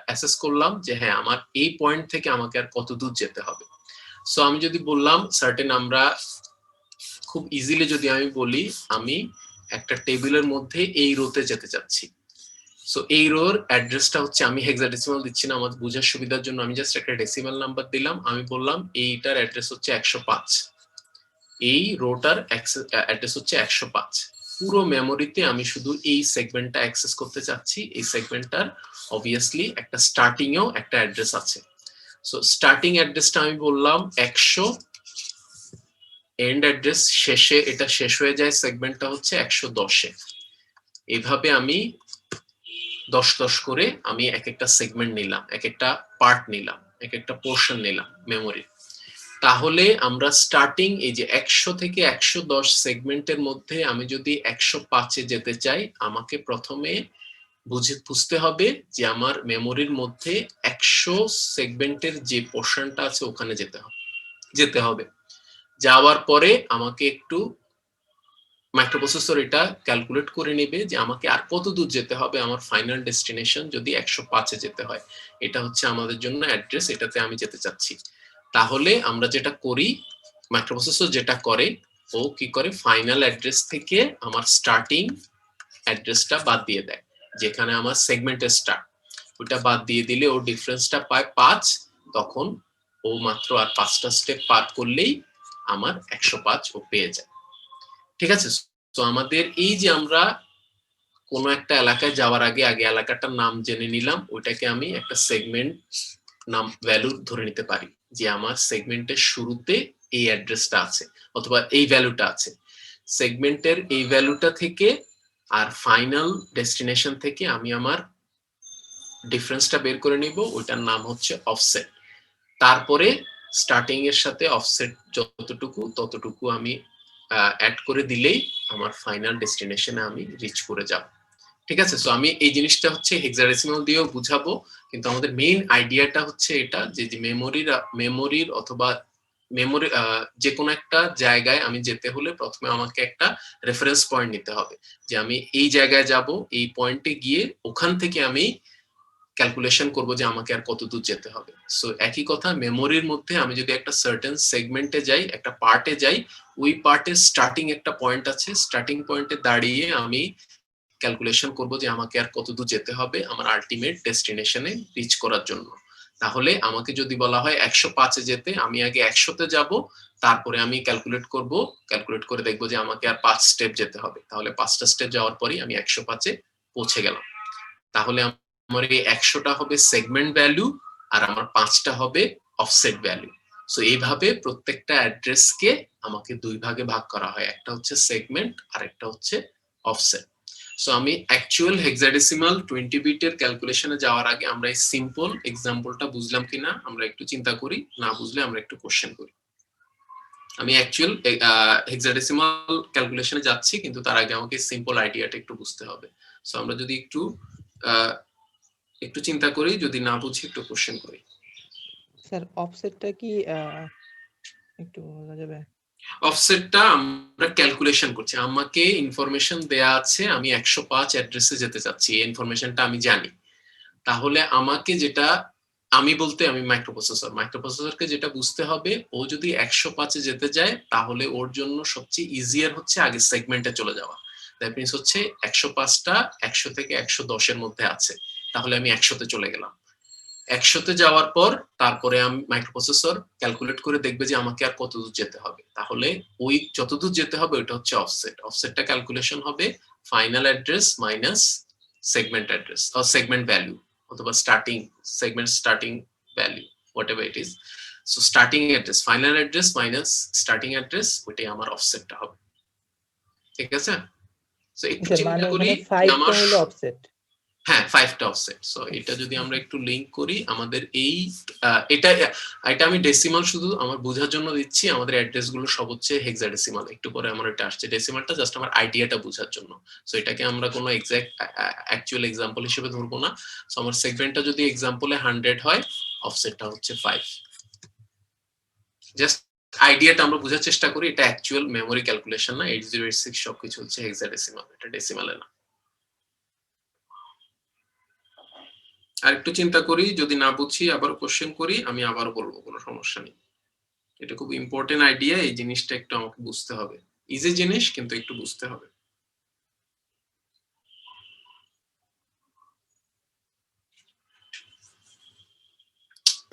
A: অ্যাসেস করলাম যে হ্যাঁ আমার এই পয়েন্ট থেকে আমাকে আর কত দূর যেতে হবে। সো আমি যদি বললাম সার্টেন, আমরা খুব ইজিলি যদি আমি বলি আমি একটা টেবিলের মধ্যে এই রোতে যেতে চাচ্ছি, সো এই রোর অ্যাড্রেসটা হচ্ছে, আমি হেক্সাডেসিমাল দিচ্ছি না আমাদের বোঝার সুবিধার জন্য, আমি জাস্ট একটা ডেসিমাল নাম্বার দিলাম, আমি বললাম এইটার অ্যাড্রেস হচ্ছে 105, এই রোটার অ্যাড্রেস হচ্ছে 105। পুরো মেমোরিতে আমি শুধু এই সেগমেন্টটা অ্যাক্সেস করতে চাচ্ছি। এই সেগমেন্টটার অবভিয়াসলি একটা স্টার্টিং এও একটা অ্যাড্রেস আছে। সো স্টার্টিং অ্যাড্রেসটা আমি বললাম 100, এন্ড অ্যাড্রেস শেষে এটা শেষ হয়ে যায় সেগমেন্টটা হচ্ছে 110 এ। এইভাবে আমি 10 করে আমি এক একটা সেগমেন্ট নিলাম, এক একটা পার্ট নিলাম, এক একটা পোর্শন নিলাম মেমোরির। তাহলে আমরা স্টার্টিং এই যে 100 থেকে 110 সেগমেন্টের মধ্যে আমি যদি 105 এ যেতে চাই, আমাকে প্রথমে বুঝতে হবে যে আমার মেমোরির মধ্যে 100 সেগমেন্টের যে পোর্শনটা আছে ওখানে যেতে হবে। যাওয়ার পরে আমাকে একটু মাইক্রোপ্রসেসর এটা ক্যালকুলেট করে নেবে যে আমাকে আর কত দূর যেতে হবে আমার ফাইনাল ডেস্টিনেশন যদি 105 এ যেতে হয়। এটা হচ্ছে আমাদের জন্য অ্যাড্রেস, এটাতে আমি যেতে চাচ্ছি। তাহলে আমরা যেটা করি, মাইক্রোপ্রসেসর যেটা করে, ও কি করে ফাইনাল অ্যাড্রেস থেকে আমার স্টার্টিং অ্যাড্রেসটা বাদ দিয়ে দেয়, যেখানে আমার সেগমেন্টের স্টার্ট, ওটা বাদ দিয়ে দিলে ও ডিফারেন্সটা পায় 5। তখন ও মাত্র আর 5টা স্টেপ পার করলেই আমার 105 ও পেয়ে যায়। ঠিক আছে? তো আমাদের এই যে আমরা কোনো একটা এলাকায় যাওয়ার আগে এলাকাটার নাম জেনে নিলাম, ওইটাকে আমি একটা সেগমেন্ট নাম ভ্যালু ধরে নিতে পারি যে আমার সেগমেন্টের শুরুতে এই অ্যাড্রেসটা আছে অথবা এই ভ্যালুটা আছে। সেগমেন্টের এই ভ্যালুটা থেকে আর ফাইনাল ডেস্টিনেশন থেকে আমি আমার ডিফারেন্সটা বের করে নিব, ওইটার নাম হচ্ছে অফসেট। তারপরে স্টার্টিং এর সাথে অফসেট ততটুকু আমি অ্যাড করে দিলেই আমার ফাইনাল ডেস্টিনেশনে আমি রিচ করে যাব। ঠিক আছে? সো আমি এই জিনিসটা হচ্ছে হেক্সাডেসিমাল দিয়েও বুঝাবো, কিন্তু আমাদের মেইন আইডিয়াটা হচ্ছে এটা যে মেমোরির অথবা মেমোরি যে কোনো একটা জায়গায় আমি যেতে হলে প্রথমে আমাকে একটা রেফারেন্স পয়েন্ট নিতে হবে, যে আমি এই জায়গায় যাব, এই পয়েন্টে গিয়ে ওখান থেকে আমি ক্যালকুলেশন করব যে আমাকে আর কত দূর যেতে হবে। সো একই কথা মেমোরির মধ্যে আমি যদি একটা সার্টেন সেগমেন্টে যাই, একটা পার্টে যাই, ওই পার্টের স্টার্টিং একটা পয়েন্ট আছে, স্টার্টিং পয়েন্টে দাঁড়িয়ে আমি ক্যালকুলেশন করব যে আমাকে আর কত দূর যেতে হবে আমার আলটিমেট ডেস্টিনেশনে রিচ করার জন্য। তাহলে আমাকে যদি বলা হয় 105 এ যেতে, আমি আগে 100 তে যাব, তারপরে আমি ক্যালকুলেট করে দেখব যে আমাকে আর 5 স্টেপ যেতে হবে। তাহলে 5টা স্টেপ যাওয়ার পরেই আমি 105 এ পৌঁছে গেলাম। তাহলে আমার এই 100টা হবে সেগমেন্ট ভ্যালু আর আমার 5টা হবে অফসেট ভ্যালু। সো এইভাবে প্রত্যেকটা অ্যাড্রেসকে আমাকে দুই ভাগে ভাগ করা হয়, একটা হচ্ছে সেগমেন্ট আর একটা হচ্ছে অফসেট। সো আমি অ্যাকচুয়াল হেক্সাডেসিমাল 20 বিটের ক্যালকুলেশনে যাওয়ার আগে আমরা এই সিম্পল এক্সাম্পলটা বুঝলাম কিনা আমরা একটু চিন্তা করি, না বুঝলে আমরা একটু কোশ্চেন করি। আমি অ্যাকচুয়াল হেক্সাডেসিমাল ক্যালকুলেশনে যাচ্ছি, কিন্তু তার আগে আমাকে সিম্পল আইডিয়াটা একটু বুঝতে হবে। সো আমরা যদি একটু চিন্তা করি, যদি না বুঝি একটু কোশ্চেন করি।
E: স্যার অফসেটটা কি একটু বলা যাবে?
A: অফসেটটা আমরা ক্যালকুলেশন করছি, আমাকে ইনফরমেশন দেয়া আছে আমি 105 অ্যাড্রেসে যেতে চাচ্ছি, এই ইনফরমেশনটা আমি জানি। তাহলে আমাকে যেটা আমি মাইক্রোপ্রসেসরকে যেটা বুঝতে হবে, ও যদি 105 এ যেতে যায় তাহলে ওর জন্য সবচেয়ে ইজিয়ার হচ্ছে আগে সেগমেন্টে চলে যাওয়া। দ্যাট মিন্স হচ্ছে 105টা 100 থেকে 110 এর মধ্যে আছে, তাহলে আমি 100 তে চলে গেলাম। 100 তে যাওয়ার পর তারপরে আমি মাইক্রোপ্রসেসর ক্যালকুলেট করে দেখবে যে আমাকে আর কত দূর যেতে হবে, তাহলে ওই যত দূর যেতে হবে ওটা হচ্ছে অফসেটটা ক্যালকুলেশন হবে final address minus segment address or segment value অথবা segment starting value, whatever it is. So starting address, final address minus starting address, ওইটাই আমার অফসেটটা হবে। ঠিক আছে? সো একটু চিন্তা করি,
E: 5টা হলো অফসেট।
A: হ্যাঁ 5টা অফসেট। সো এটা যদি আমরা একটু লিংক করি, আমাদের এই এটা আমি ডেসিমাল শুধু আমার বোঝার জন্য দিচ্ছি, আমাদের অ্যাড্রেস গুলো সব হচ্ছে হেক্সাডেসিমাল, একটু পরে আমার এটা আসছে। ডেসিমালটা জাস্ট আমার আইডিয়াটা বোঝার জন্য। সো এটাকে আমরা কোনো এক্সাক্ট অ্যাকচুয়াল এক্সাম্পল হিসেবে ধরবো না। সো আমার সেগমেন্টটা যদি এক্সাম্পলে 100 হয়, অফসেটটা হচ্ছে 5। জাস্ট আইডিয়াটা আমরা বোঝার চেষ্টা করি, এটা অ্যাকচুয়াল মেমোরি ক্যালকুলেশন না। 8086 সবকিছু হচ্ছে হেক্সাডেসিমাল, এটা ডেসিমালে না। আর একটু চিন্তা করি, যদি না বুঝি আবার কোশ্চেন করি, আমি আবারও বলবো, কোনো সমস্যা নেই। এটা খুব ইম্পর্টেন্ট আইডিয়া, এই জিনিসটা একটু আমাকে বুঝতে হবে। ইজি জিনিস কিন্তু একটু বুঝতে হবে।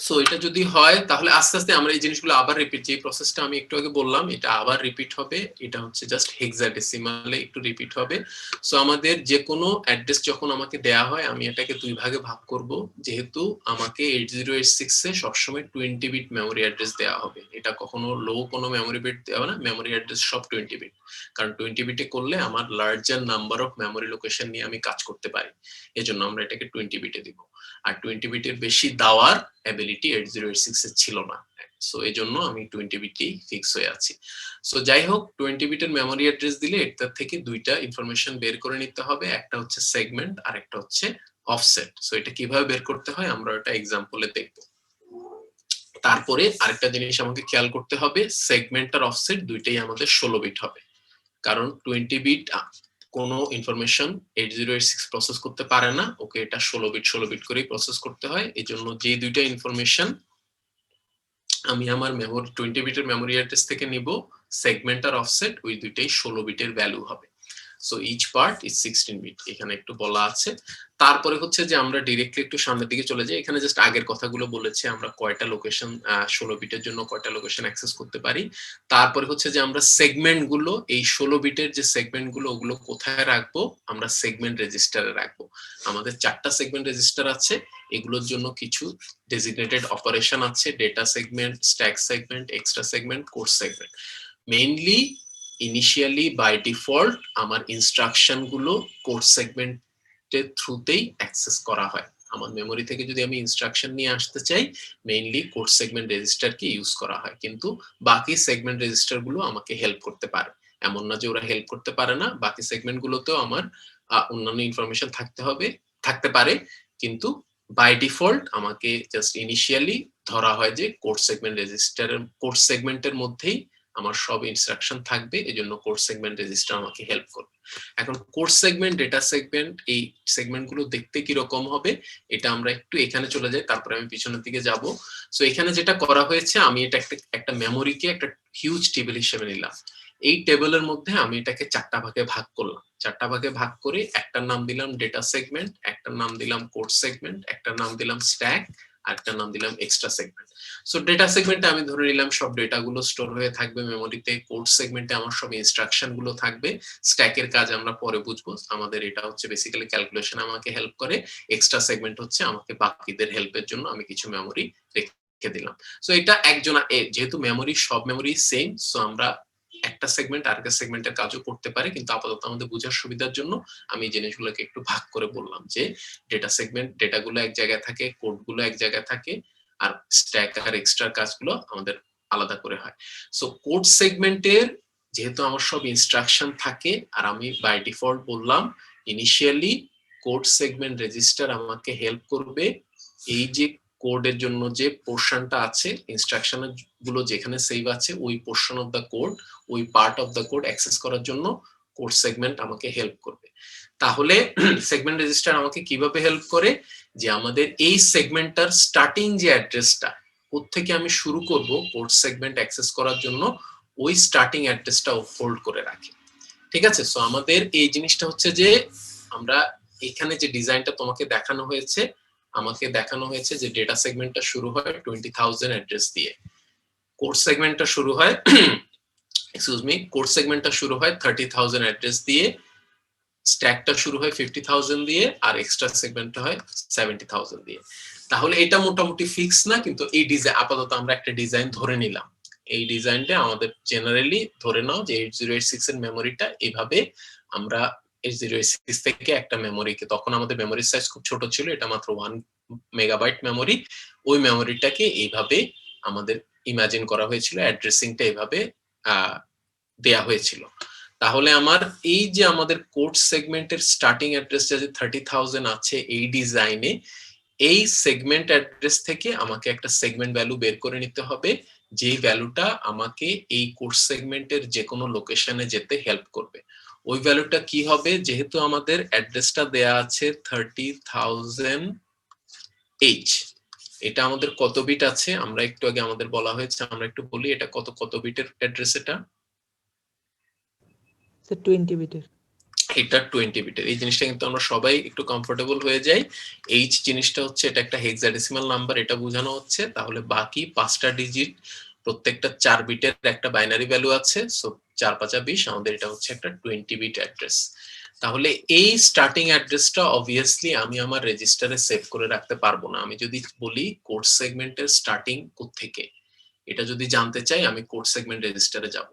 A: সো এটা যদি হয় তাহলে আস্তে আস্তে আমরা এই জিনিসগুলো আবার রিপিট, যে প্রসেসটা আমি একটু আগে বললাম এটা আবার রিপিট হবে। এটা হচ্ছে জাস্ট হেক্সাডেসিমালে একটু রিপিট হবে। সো আমাদের যে কোনো অ্যাড্রেস যখন আমাকে দেয়া হয় আমি এটাকে দুই ভাগে ভাগ করব, যেহেতু আমাকে 8086 এ সবসময় 20 বিট মেমোরি অ্যাড্রেস দেওয়া হবে। এটা কখনো লো কোনো মেমোরি বিট দেওয়া না, মেমোরি অ্যাড্রেস সব 20 বিট, কারণ 20 বিটে করলে আমার larger number of memory location নিয়ে আমি কাজ করতে পারি, এজন্য আমরা এটাকে 20 বিটে দিব। আর 20 বিটের বেশি দেওয়ার অ্যাবিলিটি 8086 এ ছিল না, সো এই জন্য আমি 20 বিটেই ফিক্স হয়ে আছি। সো যাই হোক, 20 বিটের মেমোরি অ্যাড্রেস দিলে এটার থেকে দুইটা ইনফরমেশন বের করে নিতে হবে, একটা হচ্ছে সেগমেন্ট আর একটা হচ্ছে অফসেট। সো এটা কিভাবে বের করতে হয় আমরা এটা এক্সাম্পলে দেখব। তারপরে আরেকটা জিনিস আমাকে খেয়াল করতে হবে, সেগমেন্ট আর অফসেট দুইটাই আমাদের 16 বিট হবে, কারণ 20 বিট কোনো ইনফরমেশন 8086 প্রসেস করতে পারে না, ওকে এটা 16 বিট করেই প্রসেস করতে হয়। এই জন্য যে দুইটা ইনফরমেশন আমি আমার মেমোরি 20 বিটের মেমোরি অ্যাড্রেস থেকে নিব, সেগমেন্ট আর অফসেট, ওই দুইটাই 16 বিটের ভ্যালু হবে। So each part is 16 bit, এখানে একটু বলা আছে। তারপরে হচ্ছে যে আমরা ডিরেক্টলি একটু সামনের দিকে চলে যাই, এখানে জাস্ট আগের কথাগুলো বলেছে আমরা কয়টা লোকেশন 16 বিটের জন্য কয়টা লোকেশন অ্যাক্সেস করতে পারি। তারপরে হচ্ছে যে আমরা সেগমেন্ট গুলো, এই 16 বিটের যে সেগমেন্ট গুলো ওগুলো কোথায় রাখবো, আমরা সেগমেন্ট রেজিস্টারে রাখবো। আমাদের 4টা সেগমেন্ট রেজিস্টার আছে, এগুলোর জন্য কিছু ডেজিগনেটেড অপারেশন আছে, data segment, stack segment, extra segment, code segment. Mainly initially by default আমার ইনস্ট্রাকশন গুলো কোড সেগমেন্টের থ্রুতেই অ্যাক্সেস করা হয়। আমার মেমোরি থেকে যদি আমি ইনস্ট্রাকশন নিয়ে আসতে চাই, মেইনলি কোড সেগমেন্ট রেজিস্টারকে ইউজ করা হয়, কিন্তু বাকি সেগমেন্ট রেজিস্টার গুলো আমাকে হেল্প করতে পারে, এমন না যে ওরা হেল্প করতে পারে না। বাকি সেগমেন্ট গুলোতেও আমার অন্যান্য ইনফরমেশন থাকতে পারে, কিন্তু বাই ডিফল্ট আমাকে জাস্ট ইনিশিয়ালি ধরা হয় যে কোড সেগমেন্ট রেজিস্টারের কোড সেগমেন্টের মধ্যেই আমার সব ইনস্ট্রাকশন থাকবে, এজন্য কোড সেগমেন্ট রেজিস্টার আমাকে হেল্প করবে। এখন কোড সেগমেন্ট, ডেটা সেগমেন্ট, এই সেগমেন্ট গুলো দেখতে কি রকম হবে এটা আমরা একটু এখানে চলে যাই, তারপরে আমি পিছনের দিকে যাব। সো এখানে যেটা করা হয়েছে, আমি এটা একটা মেমোরিকে একটা হিউজ টেবিল হিসেবে নিলাম। এই টেবিলের মধ্যে আমি এটাকে 4টা ভাগে ভাগ করলাম। 4টা ভাগে ভাগ করে একটার নাম দিলাম ডেটা সেগমেন্ট, একটার নাম দিলাম কোড সেগমেন্ট, একটার নাম দিলাম স্ট্যাক, আরেকটার নাম দিলাম এক্সট্রা সেগমেন্ট। সো ডেটা সেগমেন্টে আমি ধরে নিলাম সব ডেটা গুলো স্টোর হয়ে থাকবে মেমোরিতে, কোড সেগমেন্টে আমার সব ইনস্ট্রাকশন গুলো থাকবে, স্ট্যাকের কাজ আমরা পরে বুঝবো, আমাদের এটা হচ্ছে বেসিক্যালি ক্যালকুলেশন আমাকে হেল্প করে, এক্সট্রা সেগমেন্ট হচ্ছে আমাকে বাকিদের হেল্পের জন্য আমি কিছু মেমোরি রেখে দিলাম। সো এটা একজন, যেহেতু মেমোরি সব মেমোরি সেম, সো আমরা একটা সেগমেন্ট আরেকটা সেগমেন্টের কাজও করতে পারে, কিন্তু আপাতত আমাদের বোঝার সুবিধার জন্য আমি জিনিসগুলোকে একটু ভাগ করে বললাম যে ডেটা সেগমেন্ট ডেটাগুলো এক জায়গায় থাকে, কোডগুলো এক জায়গায় থাকে, আর স্ট্যাক আর এক্সট্রা কাজগুলো আমাদের আলাদা করে হয়। সো কোড সেগমেন্টের যেহেতু আমার সব ইনস্ট্রাকশন থাকে, আর আমি বাই ডিফল্ট বললাম ইনিশিয়ালি কোড সেগমেন্ট রেজিস্টার আমাকে হেল্প করবে এই যে কোডের জন্য যে পোর্শনটা আছে, ইনস্ট্রাকশন গুলো যেখানে সেভ আছে ওই পোর্শন অফ দ্য কোড, ওই part of the code access করার জন্য কোড সেগমেন্ট আমাকে হেল্প করবে। তাহলে সেগমেন্ট রেজিস্টার আমাকে কিভাবে হেল্প করে, যে আমাদের এই সেগমেন্টটার স্টার্টিং যে অ্যাড্রেসটা, কোথা থেকে আমি শুরু করব কোড সেগমেন্ট অ্যাক্সেস করার জন্য, ওই স্টার্টিং অ্যাড্রেসটা হোল্ড করে রাখে। ঠিক আছে, সো আমাদের এই জিনিসটা হচ্ছে যে আমরা এখানে যে ডিজাইনটা তোমাকে দেখানো হয়েছে, আমাকে দেখানো হয়েছে যে ডেটা সেগমেন্টটা শুরু হয় 20,000 অ্যাড্রেস দিয়ে, কোড সেগমেন্টটা শুরু হয় কোড সেগমেন্টটা শুরু হয় 30,000 অ্যাড্রেস দিয়ে, স্ট্যাকটা শুরু হয় 50,000 দিয়ে, আর এক্সট্রা সেগমেন্টটা হয় 70,000 দিয়ে। তাহলে এটা মোটামুটি ফিক্স না, কিন্তু এই ডিজাইন আপাতত আমরা একটা ডিজাইন ধরে নিলাম। এই ডিজাইনটা আমাদের জেনারেলি ধরে নাও যে 8086 এর মেমোরিটা এইভাবে আমরা 8086 থেকে একটা মেমোরিকে, তখন আমাদের মেমোরি সাইজ খুব ছোট ছিল, এটা মাত্র 1 মেগাবাইট মেমোরি, ওই মেমোরিটাকে এইভাবে আমাদের ইমাজিন করা হয়েছিল, অ্যাড্রেসিংটা এইভাবে দেয়া হয়েছিল। তাহলে আমার এই যে আমাদের কোড সেগমেন্টের স্টার্টিং অ্যাড্রেসটা যে 30,000 আছে এই ডিজাইনে, এই সেগমেন্ট অ্যাড্রেস থেকে আমাকে একটা সেগমেন্ট ভ্যালু বের করে নিতে হবে, যেই ভ্যালুটা আমাকে এই কোড সেগমেন্টের যে কোনো লোকেশনে যেতে হেল্প করবে। ওই ভ্যালুটা কি হবে, যেহেতু আমাদের অ্যাড্রেসটা দেয়া আছে 30,000H, এটা আমাদের কত বিট আছে আমরা একটু আগে আমাদের বলা হয়েছে, আমরা একটু বলি এটা কত বিটের অ্যাড্রেস, এটা
E: 20 বিটের।
A: এটা 20 বিটের। এই জিনিসটা কিন্তু আমরা সবাই একটু কমফোর্টেবল হয়ে যাই। এইচ জিনিসটা হচ্ছে এটা একটা হেক্সাডেসিমাল নাম্বার, এটা বোঝানো হচ্ছে। তাহলে বাকি 5টা ডিজিট প্রত্যেকটা 4 বিটের একটা বাইনারি ভ্যালু আছে, সো 4 5 20, আমাদের এটা হচ্ছে একটা 20 বিট অ্যাড্রেস। তাহলে এই স্টার্টিং অ্যাড্রেসটা অবভিয়াসলি আমি আমার রেজিস্টারে সেভ করে রাখতে পারবো না। আমি যদি বলি কোড সেগমেন্টের স্টার্টিং কোত্থেকে, এটা যদি জানতে চাই আমি কোড সেগমেন্ট রেজিস্টারে যাব।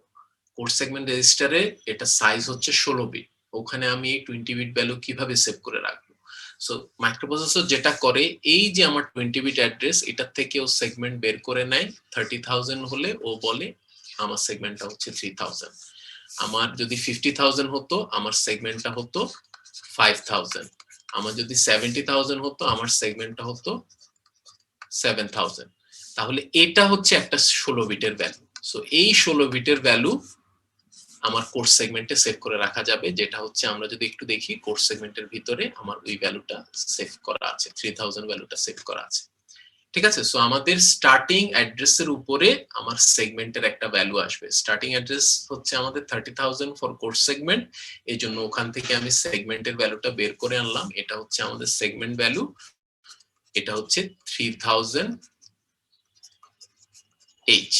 A: কোড সেগমেন্ট রেজিস্টারে এটা সাইজ হচ্ছে 16 বিট, ওখানে আমি এই 20 বিট ভ্যালু কিভাবে সেভ করে রাখবো? সো মাইক্রোপ্রসেসর যেটা করে, এই যে আমার 20 বিট অ্যাড্রেস, এটার থেকে ও সেগমেন্ট বের করে নেয়। 30,000 হলে ও বলে আমার সেগমেন্টটা হচ্ছে 3000। আমার যদি 50,000 হতো আমার সেগমেন্টটা হতো 5000। আমার যদি 70,000 হতো আমার সেগমেন্টটা হতো 7000। তাহলে এটা হচ্ছে একটা 16 বিটের ভ্যালু। সো এই 16 বিটের ভ্যালু আমার কোর্স সেগমেন্টে সেভ করে রাখা যাবে, যেটা হচ্ছে আমরা যদি একটু দেখি কোর্স সেগমেন্টের ভিতরে আমার ওই ভ্যালুটা সেভ করা আছে, 3000 ভ্যালুটা সেভ করা আছে। ঠিক আছে, সো আমাদের স্টার্টিং অ্যাড্রেসের উপরে আমার সেগমেন্টের একটা ভ্যালু আসবে। স্টার্টিং অ্যাড্রেস হচ্ছে আমাদের 30,000 ফর কোর্স সেগমেন্ট, এই জন্য ওখান থেকে আমি সেগমেন্টের ভ্যালুটা বের করে আনলাম। এটা হচ্ছে আমাদের সেগমেন্ট ভ্যালু, এটা হচ্ছে 3000H।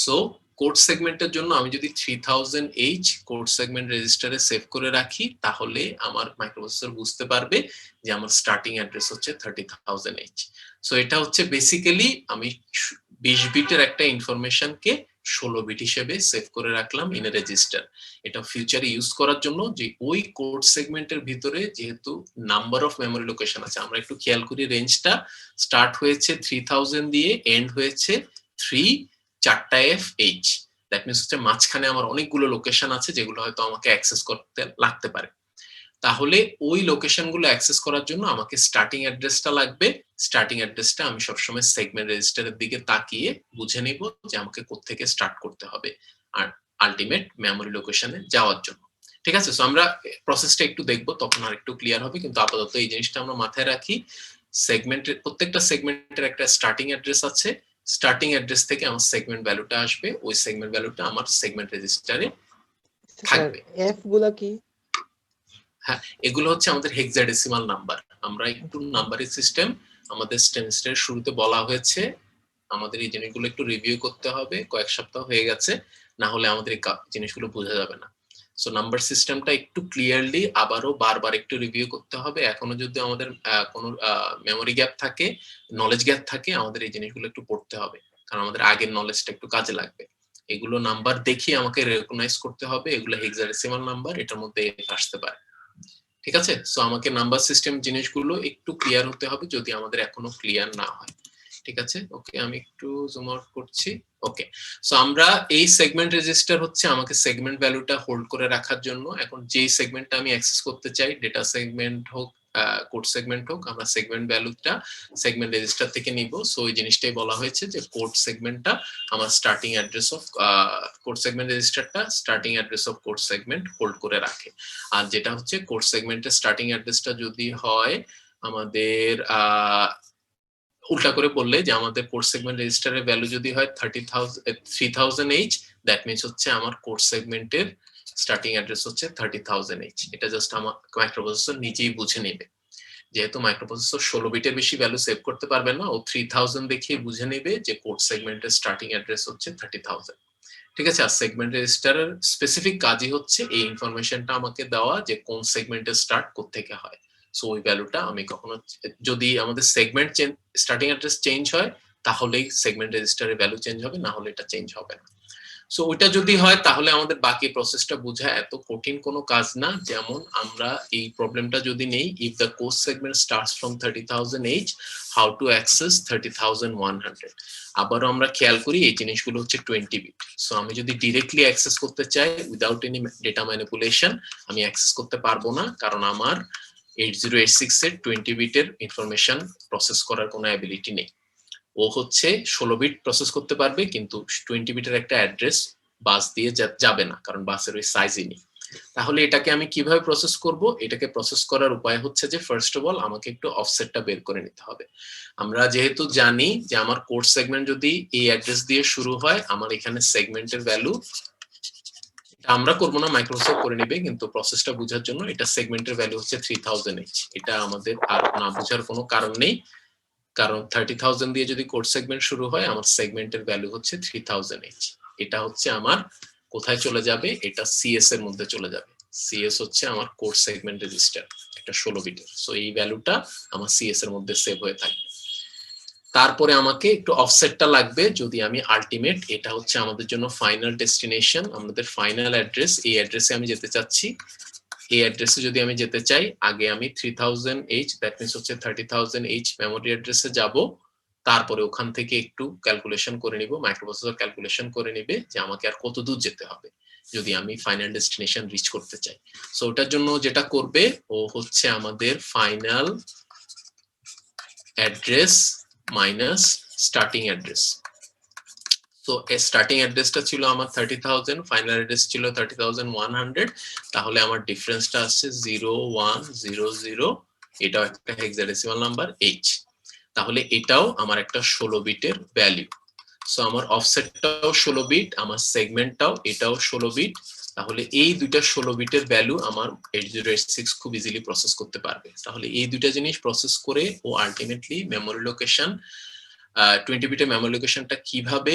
A: সো কোড সেগমেন্টের জন্য আমি যদি 3000H কোড সেগমেন্ট রেজিস্টারে সেভ করে রাখি, তাহলে আমার মাইক্রোপ্রসেসর বুঝতে পারবে যে আমার স্টার্টিং অ্যাড্রেস হচ্ছে 30,000H। সো এটা হচ্ছে বেসিক্যালি আমি 20 বিটের একটা ইনফরমেশনকে 16 বিট হিসেবে সেভ করে রাখলাম ইন এ রেজিস্টার। এটা ফিউচারে ইউজ করার জন্য, যে ওই কোড সেগমেন্টের ভিতরে যেহেতু নাম্বার অফ মেমোরি লোকেশন আছে, আমরা একটু খেয়াল করি রেঞ্জটা স্টার্ট হয়েছে 3000 দিয়ে, এন্ড হয়েছে 3 4টা FH। দ্যাট মিনস হচ্ছে মাঝখানে আমার অনেকগুলো লোকেশন আছে যেগুলো হয়তো আমাকে অ্যাক্সেস করতে লাগতে পারে। তাহলে ওই লোকেশনগুলো অ্যাক্সেস করার জন্য আমাকে স্টার্টিং অ্যাড্রেসটা লাগবে। স্টার্টিং অ্যাড্রেসটা আমি সবসময় সেগমেন্ট রেজিস্টারের দিকে তাকিয়ে বুঝে নিব যে আমাকে কোত্থেকে স্টার্ট করতে হবে আর আলটিমেট মেমোরি লোকেশনে যাওয়ার জন্য। ঠিক আছে, সো আমরা প্রসেসটা একটু দেখবো, তখন আর একটু ক্লিয়ার হবে। কিন্তু আপাতত এই জিনিসটা আমরা মাথায় রাখি, সেগমেন্টের প্রত্যেকটা সেগমেন্টের একটা স্টার্টিং অ্যাড্রেস আছে। স্টার্টিং অ্যাড্রেস থেকে আমার সেগমেন্ট ভ্যালুটা আসবে, ওই সেগমেন্ট ভ্যালুটা আমার সেগমেন্ট রেজিস্টারে
E: স্যার
A: থাকবে।
E: এফ গুলা কি?
A: হ্যাঁ, এগুলো হচ্ছে আমাদের হেক্সাডেসিমাল নাম্বার। আমরা একটু নাম্বারিং সিস্টেম আমাদের সেমিস্টারের শুরুতে বলা হয়েছে, আমাদের এই জিনিসগুলো একটু রিভিউ করতে হবে। কয়েক সপ্তাহ হয়ে গেছে, না হলে আমাদের এই জিনিসগুলো বোঝা যাবে না। সো নাম্বার সিস্টেমটা একটু ক্লিয়ারলি আবারও বারবার একটু রিভিউ করতে হবে। এখনো যদি আমাদের কোনো মেমোরি গ্যাপ থাকে, নলেজ গ্যাপ থাকে, আমাদের এই জিনিসগুলো একটু পড়তে হবে, কারণ আমাদের আগের নলেজটা একটু কাজে লাগবে। এগুলো নাম্বার দেখিয়ে আমাকে রেকগনাইজ করতে হবে, এগুলো হেক্সাডেসিমাল নাম্বার, এটার মধ্যে আসতে পারে। ঠিক আছে, সো আমাকে নাম্বার সিস্টেম জিনিসগুলো একটু ক্লিয়ার হতে হবে যদি আমাদের এখনো ক্লিয়ার না হয়। ঠিক আছে, ওকে, আমি একটু জুম আউট করছি। ওকে, সো আমরা এই সেগমেন্ট রেজিস্টার হচ্ছে আমাকে সেগমেন্ট ভ্যালুটা হোল্ড করে রাখার জন্য। এখন যেই সেগমেন্টটা আমি অ্যাক্সেস করতে চাই, ডেটা সেগমেন্ট হোক কোড সেগমেন্ট হোক, আমরা সেগমেন্ট ভ্যালুটা সেগমেন্ট রেজিস্টার থেকে নিব। সো এই জিনিসটাই বলা হয়েছে যে কোড সেগমেন্টটা আমার starting address of code segment রেজিস্টারটা starting address of code segment hold করে রাখে। আর যেটা হচ্ছে কোড সেগমেন্টের স্টার্টিং অ্যাড্রেসটা যদি হয় আমাদের উল্টা করে বললে, যে আমাদের কোড সেগমেন্ট রেজিস্টারের ভ্যালু যদি হয় 3000H, দ্যাট মিনস হচ্ছে আমার কোড সেগমেন্টের স্টার্টিং অ্যাড্রেস হচ্ছে 30,000H। এটা জাস্ট আমার মাইক্রোপ্রসেসর নিজেই বুঝে নেবে। যেহেতু মাইক্রোপ্রসেসর 16 বিটের বেশি ভ্যালু সেভ করতে পারবে না, ও 3000 দেখিয়ে বুঝে নেবে যে কোড সেগমেন্টের স্টার্টিং অ্যাড্রেস হচ্ছে 30,000। ঠিক আছে, আর সেগমেন্ট রেজিস্টারের স্পেসিফিক কাজই হচ্ছে এই ইনফরমেশনটা আমাকে দেওয়া যে কোন সেগমেন্টের স্টার্ট কোত্থেকে হয়। সো ওই ভ্যালুটা আমি কখনো, যদি আমাদের সেগমেন্ট স্টার্টিং অ্যাড্রেস চেঞ্জ হয় তাহলেই সেগমেন্ট রেজিস্টারের ভ্যালু চেঞ্জ হবে, না হলে এটা চেঞ্জ হবে না। সো ওইটা যদি হয় তাহলে আমাদের বাকি প্রসেসটা বোঝা এত কঠিন কোনো কাজ না। যেমন আমরা এই প্রবলেমটা যদি নেই, if the code segment starts from 30,000H, how to access 30,100। আবারও আমরা খেয়াল করি এই জিনিসগুলো হচ্ছে 20 বিট। সো আমি যদি ডিরেক্টলি অ্যাক্সেস করতে চাই উইদাউট এনি ডেটা ম্যানিপুলেশন, আমি অ্যাক্সেস করতে পারবো না, কারণ আমার 8086 এর 20 বিটের ইনফরমেশন প্রসেস করার কোনো অ্যাবিলিটি নেই। ও হচ্ছে 16 বিট প্রসেস করতে পারবে, কিন্তু 20 বিটের একটা অ্যাড্রেস বাস দিয়ে যাবে না, কারণ বাসের ওই সাইজই নেই। তাহলে এটাকে আমি কিভাবে প্রসেস করব? এটাকে প্রসেস করার উপায় হচ্ছে যে ফার্স্ট অফ অল আমাকে একটু অফসেটটা বের করে নিতে হবে। আমরা যেহেতু জানি যে আমার কোড সেগমেন্ট যদি এই অ্যাড্রেস দিয়ে শুরু হয়, আমার এখানে সেগমেন্টের ভ্যালু আমরা করব না, মাইক্রোসফট করে নেবে, কিন্তু প্রসেসটা বোঝার জন্য এটা সেগমেন্টের ভ্যালু হচ্ছে 3000H। এটা আমাদের আর না বোঝার কোনো কারণ নেই, কারণ 30,000 দিয়ে যদি কোড সেগমেন্ট শুরু হয়, আমার সেগমেন্টের ভ্যালু হচ্ছে 3000H। এটা হচ্ছে আমার কোথায় চলে যাবে, এটা সিএস এর মধ্যে চলে যাবে। সিএস হচ্ছে আমার কোড সেগমেন্ট রেজিস্টার, একটা 16 বিটের। সো এই ভ্যালুটা আমার সিএস এর মধ্যে সেভ হয়ে থাকবে। তারপরে আমাকে একটু অফসেটটা লাগবে, যদি আমি আলটিমেট, এটা হচ্ছে আমাদের জন্য ফাইনাল ডেস্টিনেশন, আমাদের ফাইনাল অ্যাড্রেস, এই অ্যাড্রেসে আমি যেতে চাচ্ছি। এই অ্যাড্রেসে যদি আমি যেতে চাই, আগে আমি 3000H, দ্যাট মিন্স হচ্ছে 30,000H মেমোরি অ্যাড্রেসে যাব। তারপরে ওখান থেকে একটু ক্যালকুলেশন করে নিব, মাইক্রোপ্রসেসর ক্যালকুলেশন করে নিবে যে আমাকে আর কত দূর যেতে হবে যদি আমি ফাইনাল ডেস্টিনেশন রিচ করতে চাই। সো ওটার জন্য যেটা করবে, ও হচ্ছে আমাদের final address minus starting address. তো স্টার্টিং অ্যাড্রেসটা ছিল আমার 30,000, ফাইনাল অ্যাড্রেস ছিল 30,100, তাহলে আমার ডিফারেন্সটা আসছে 0100। এটাও একটা হেক্সাডেসিমাল নাম্বার H। তাহলে এটাও আমার একটা 16 বিটের ভ্যালু। সো আমার অফসেটটাও 16 বিট, আমার সেগমেন্টটাও এটাও 16 বিট। তাহলে এই দুইটা 16 বিটের ভ্যালু আমার 8086 খুব ইজিলি প্রসেস করতে পারবে। তাহলে এই দুইটা জিনিস প্রসেস করে ও আলটিমেটলি মেমোরি লোকেশন 20 বিটের মেমোরি লোকেশনটা কিভাবে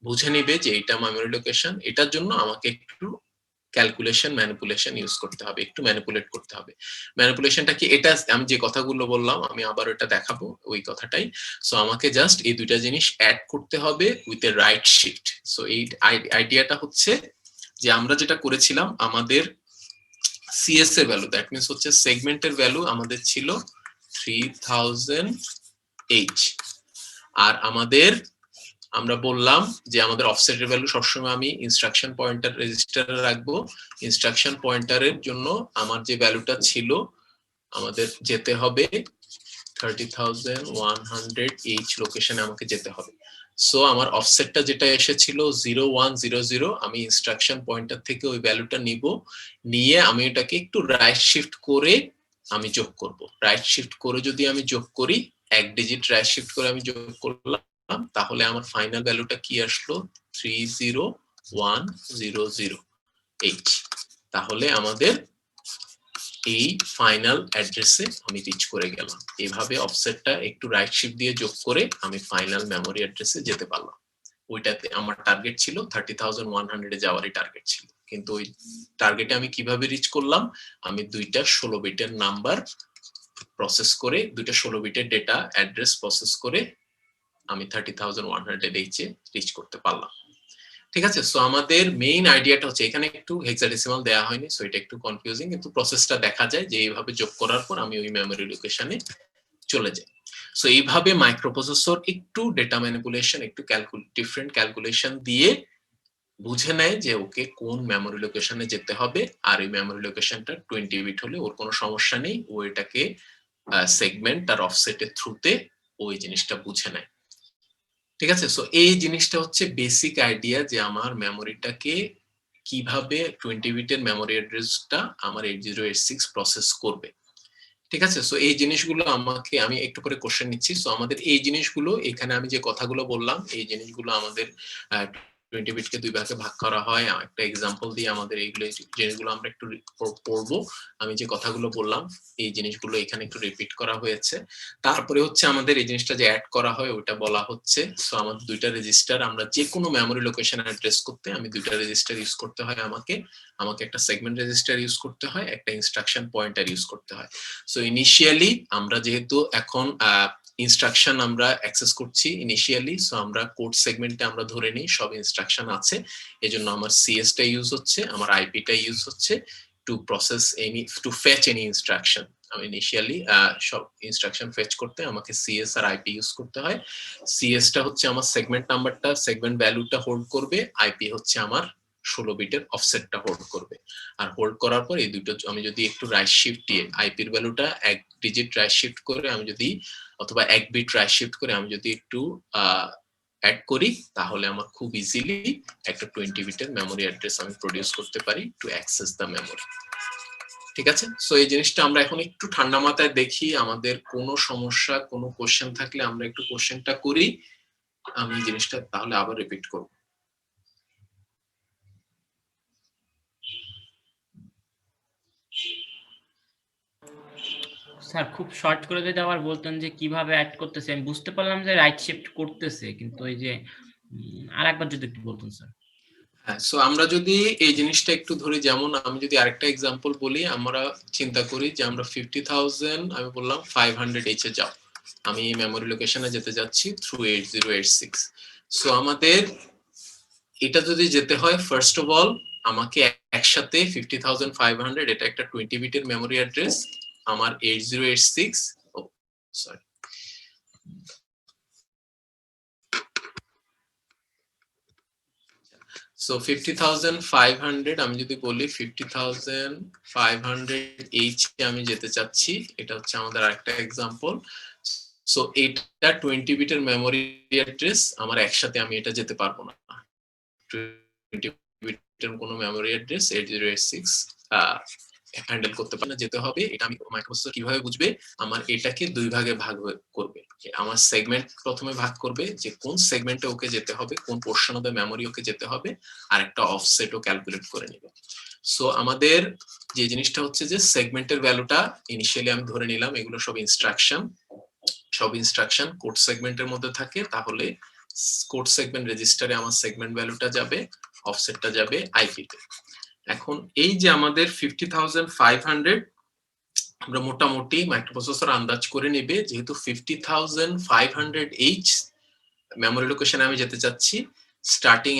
A: বুঝে নিবে যে এটা মেমোরি লোকেশন, এটার জন্য আমাকে একটু ক্যালকুলেশন ম্যানিপুলেশন ইউজ করতে হবে, একটু ম্যানিপুলেট করতে হবে। ম্যানিপুলেশনটা কি, এটা আমি যে কথাগুলো বললাম আমি আবার এটা দেখাবো ওই কথাটাই। সো আমাকে জাস্ট এই দুইটা জিনিস অ্যাড করতে হবে with a right shift. So এই আইডিয়াটা হচ্ছে যে আমরা যেটা করেছিলাম, আমাদের সিএস এর ভ্যালু, দ্যাট মিন্স হচ্ছে সেগমেন্টের ভ্যালু আমাদের ছিল 3000H, আর আমাদের আমরা বললাম যে আমাদের অফসেটের ভ্যালু সবসময় আমি ইনস্ট্রাকশন পয়েন্টার রেজিস্টারে রাখবো। ইনস্ট্রাকশন পয়েন্টারের জন্য আমার যে ভ্যালুটা ছিল, আমাদের যেতে হবে 30,100H লোকেশনে আমাকে যেতে হবে। সো আমার অফসেটটা যেটা এসেছিল 0100, আমি ইনস্ট্রাকশন পয়েন্টার থেকে ওই ভ্যালুটা নিব, নিয়ে আমি এটাকে একটু রাইট শিফট করে আমি যোগ করব। রাইট শিফট করে যদি আমি যোগ করি, এক ডিজিট রাইট শিফট করে আমি যোগ করলাম, তাহলে আমার ফাইনাল ভ্যালুটা কি আসলো, 30100H। তাহলে আমাদের এই ফাইনাল অ্যাড্রেসে আমি রিচ করে গেলাম। এইভাবে অফসেটটা একটু রাইট শিফট দিয়ে যোগ করে আমি ফাইনাল মেমোরি অ্যাড্রেসে যেতে পারলাম। ওইটাতে আমার টার্গেট ছিল 30,100 এ যাওয়ারই টার্গেট ছিল, কিন্তু ওই টার্গেটে আমি কিভাবে রিচ করলাম, আমি দুইটা 16 বিটের নাম্বার প্রসেস করে, দুইটা 16 বিটের ডেটা অ্যাড্রেস প্রসেস করে আমি 30,100 রিচ করতে পারলাম। ঠিক আছে। সো আমাদের মেইন আইডিয়াটা হচ্ছে, এখানে একটু হেক্সাডেসিমাল দেয়া হয়নি, সো এটা একটু কনফিউজিং, কিন্তু প্রসেসটা দেখা যায় যে এইভাবে যোগ করার পর আমি ওই মেমোরি লোকেশনে চলে যাই। সো এইভাবে মাইক্রোপ্রসেসর একটু ডেটা ম্যানিপুলেশন, একটু ডিফারেন্ট ক্যালকুলেশন দিয়ে বুঝে নেয় যে ওকে কোন মেমোরি লোকেশনে যেতে হবে, আর এই মেমোরি লোকেশনটা 20 বিট হলে ওর কোনো সমস্যা নেই, ও এটাকে সেগমেন্ট আর অফসেটের থ্রুতে ওই জিনিসটা বুঝে নেয়। ঠিক আছে। সো এই জিনিসটা হচ্ছে বেসিক আইডিয়া যে আমার মেমোরিটাকে কিভাবে 20 বিটের মেমোরি অ্যাড্রেসটা আমার 8086 প্রসেস করবে। ঠিক আছে। সো এই জিনিসগুলো আমাকে, আমি একটু করে কোশ্চেন নিচ্ছি। সো আমাদের এই জিনিসগুলো, এখানে আমি যে কথাগুলো বললাম, এই জিনিসগুলো আমাদের 20 বিটকে দুই ভাগে ভাগ করা হয়। একটা এক্সাম্পল দিয়ে আমাদের এইগুলো জিনিসগুলো আমরা একটু পড়বো। আমি যে কথাগুলো বললাম এই জিনিসগুলো এখানে একটু রিপিট করা হয়েছে। তারপরে হচ্ছে আমাদের এই জিনিসটা যে অ্যাড করা হয় ওটা বলা হচ্ছে। সো আমাদের দুইটা রেজিস্টার, আমরা যে কোনো মেমোরি লোকেশন অ্যাড্রেস করতে আমি দুইটা রেজিস্টার ইউজ করতে হয়, আমাকে একটা সেগমেন্ট রেজিস্টার ইউজ করতে হয়, একটা ইনস্ট্রাকশন পয়েন্টার ইউজ করতে হয়। সো ইনিশিয়ালি আমরা যেহেতু এখন ইনস্ট্রাকশন আমরা অ্যাক্সেস করছি ইনিশিয়ালি, সো আমরা কোড সেগমেন্টে আমরা ধরে নিই সব ইনস্ট্রাকশন আছে, এজন্য আমার সিএস টা ইউজ হচ্ছে, আমার আইপি টা ইউজ হচ্ছে to process any, to fetch any instruction. আমি ইনিশিয়ালি সব ইনস্ট্রাকশন ফেচ করতে আমাকে সিএস আর আইপি ইউজ করতে হয়। সিএস টা হচ্ছে আমার সেগমেন্ট নাম্বারটা, সেগমেন্ট ভ্যালুটা হোল্ড করবে, আইপি হচ্ছে আমার 16 বিটের অফসেটটা হোল্ড করবে। আর হোল্ড করার পর এই দুটো আমি যদি একটু রাইট শিফট দিয়ে আইপির ভ্যালুটা এক ডিজিট রাইট শিফট করে আমি যদি, অথবা এক বিট রাইট শিফট করে আমি যদি একটু অ্যাড করি, তাহলে আমার খুব ইজিলি একটা 20 বিটের মেমোরি অ্যাড্রেস আমি প্রডিউস করতে পারি টু অ্যাক্সেস দ্য মেমোরি। ঠিক আছে। সো এই জিনিসটা আমরা এখন একটু ঠান্ডা মাথায় দেখি, আমাদের কোনো সমস্যা, কোনো কোশ্চেন থাকলে আমরা একটু কোশ্চেনটা করি। আমি জিনিসটা তাহলে আবার রিপিট করব।
D: স্যার খুব শর্ট করে যদি আবার বলতেন যে কিভাবে অ্যাড করতেছে, আমি বুঝতে পারলাম যে রাইট শিফট করতেছে, কিন্তু ওই যে আরেকবার যদি একটু বলতেন স্যার।
A: হ্যাঁ, সো আমরা যদি এই জিনিসটা একটু ধরি, যেমন আমি যদি আরেকটা এক্সাম্পল বলি, আমরা চিন্তা করি যে আমরা 50,000 আমি বললাম 500H এ যাও, আমি এই মেমোরি লোকেশনে যেতে যাচ্ছি থ্রু 8086। সো আমাদের এটা যদি যেতে হয়, ফার্স্ট অফ অল আমাকে একসাথে 50,500, এটা একটা 20 বিটের মেমোরি অ্যাড্রেস, আমার 8086, ও সরি, সো 50,500 আমি যদি বলি 50,500H এ আমি যেতে চাচ্ছি, এটা হচ্ছে আমাদের আরেকটা এক্সাম্পল। সো এটা 20 বিটের মেমোরি অ্যাড্রেস, আমার একসাথে আমি এটা যেতে পারবো না, 20 বিটের কোনো মেমোরি অ্যাড্রেস 8086 হ্যান্ডেল করতে পারে না, যেতে হবে। এটা আমি মাইক্রোপ্রসেসর কিভাবে বুঝবে, আমার এটাকে দুই ভাগে ভাগ করবে, আমার সেগমেন্ট প্রথমে ভাগ করবে যে কোন সেগমেন্টে ওকে যেতে হবে, কোন পোরশন অফ দ্য মেমোরি ওকে যেতে হবে, আর একটা অফসেটও ক্যালকুলেট করে নেবে। সো আমাদের যে জিনিসটা হচ্ছে যে সেগমেন্টের ভ্যালুটা ইনিশিয়ালি আমি ধরে নিলাম এগুলো সব ইনস্ট্রাকশন কোড সেগমেন্টের মধ্যে থাকে, তাহলে কোড সেগমেন্ট রেজিস্টারে আমার সেগমেন্ট ভ্যালুটা যাবে, অফসেটটা যাবে আইপিতে। এখন এই যে আমাদের 50,500, আমরা মোটামুটি মাইক্রোপ্রসেসর আন্দাজ করে নেবে যেহেতু 50,500H মেমোরি লোকেশনে আমি যেতে চাচ্ছি, starting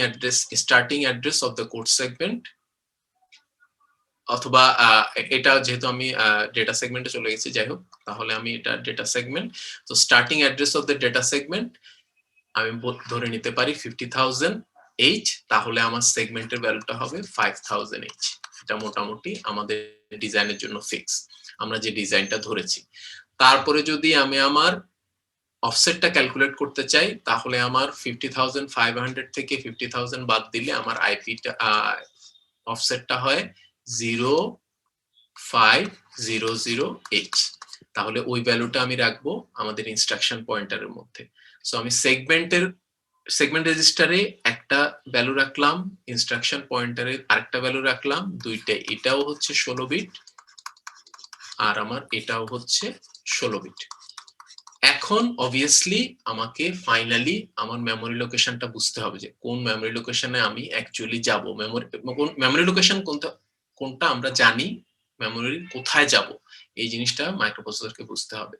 A: address of the code segment, অথবা এটা যেহেতু আমি ডেটা সেগমেন্টে চলে গেছি, যাই হোক, তাহলে আমি এটা ডেটা সেগমেন্ট, তো starting address of the data segment আমি ধরে নিতে পারি 50,000H, তাহলে আমার সেগমেন্টের ভ্যালুটা হবে 5,000H। এটা মোটামুটি আমাদের ডিজাইনের জন্য ফিক্স, আমরা যে ডিজাইনটা ধরেছি। তারপরে যদি আমি আমার অফসেটটা ক্যালকুলেট করতে চাই, তাহলে আমার 50,500 থেকে 50,000 বাদ দিলে আমার আইপিটা অফসেটটা হয় 0500H, তাহলে ওই ভ্যালুটা আমি রাখবো আমাদের ইনস্ট্রাকশন পয়েন্টারের মধ্যে। সো আমি সেগমেন্ট রেজিস্টারে একটা ভ্যালু রাখলাম, ইনস্ট্রাকশন পয়েন্টারে আরেকটা ভ্যালু রাখলাম, দুইটা, এটাও হচ্ছে 16 বিট আর আমার এটাও হচ্ছে 16 বিট। এখন অবভিয়াসলি আমাকে ফাইনালি আমার মেমোরি লোকেশনটা বুঝতে হবে যে কোন মেমোরি লোকেশনে আমি অ্যাকচুয়ালি যাব, মেমোরি লোকেশন কোনটা আমরা জানি, মেমোরি কোথায় যাব এই জিনিসটা মাইক্রোপ্রসেসরকে বুঝতে হবে।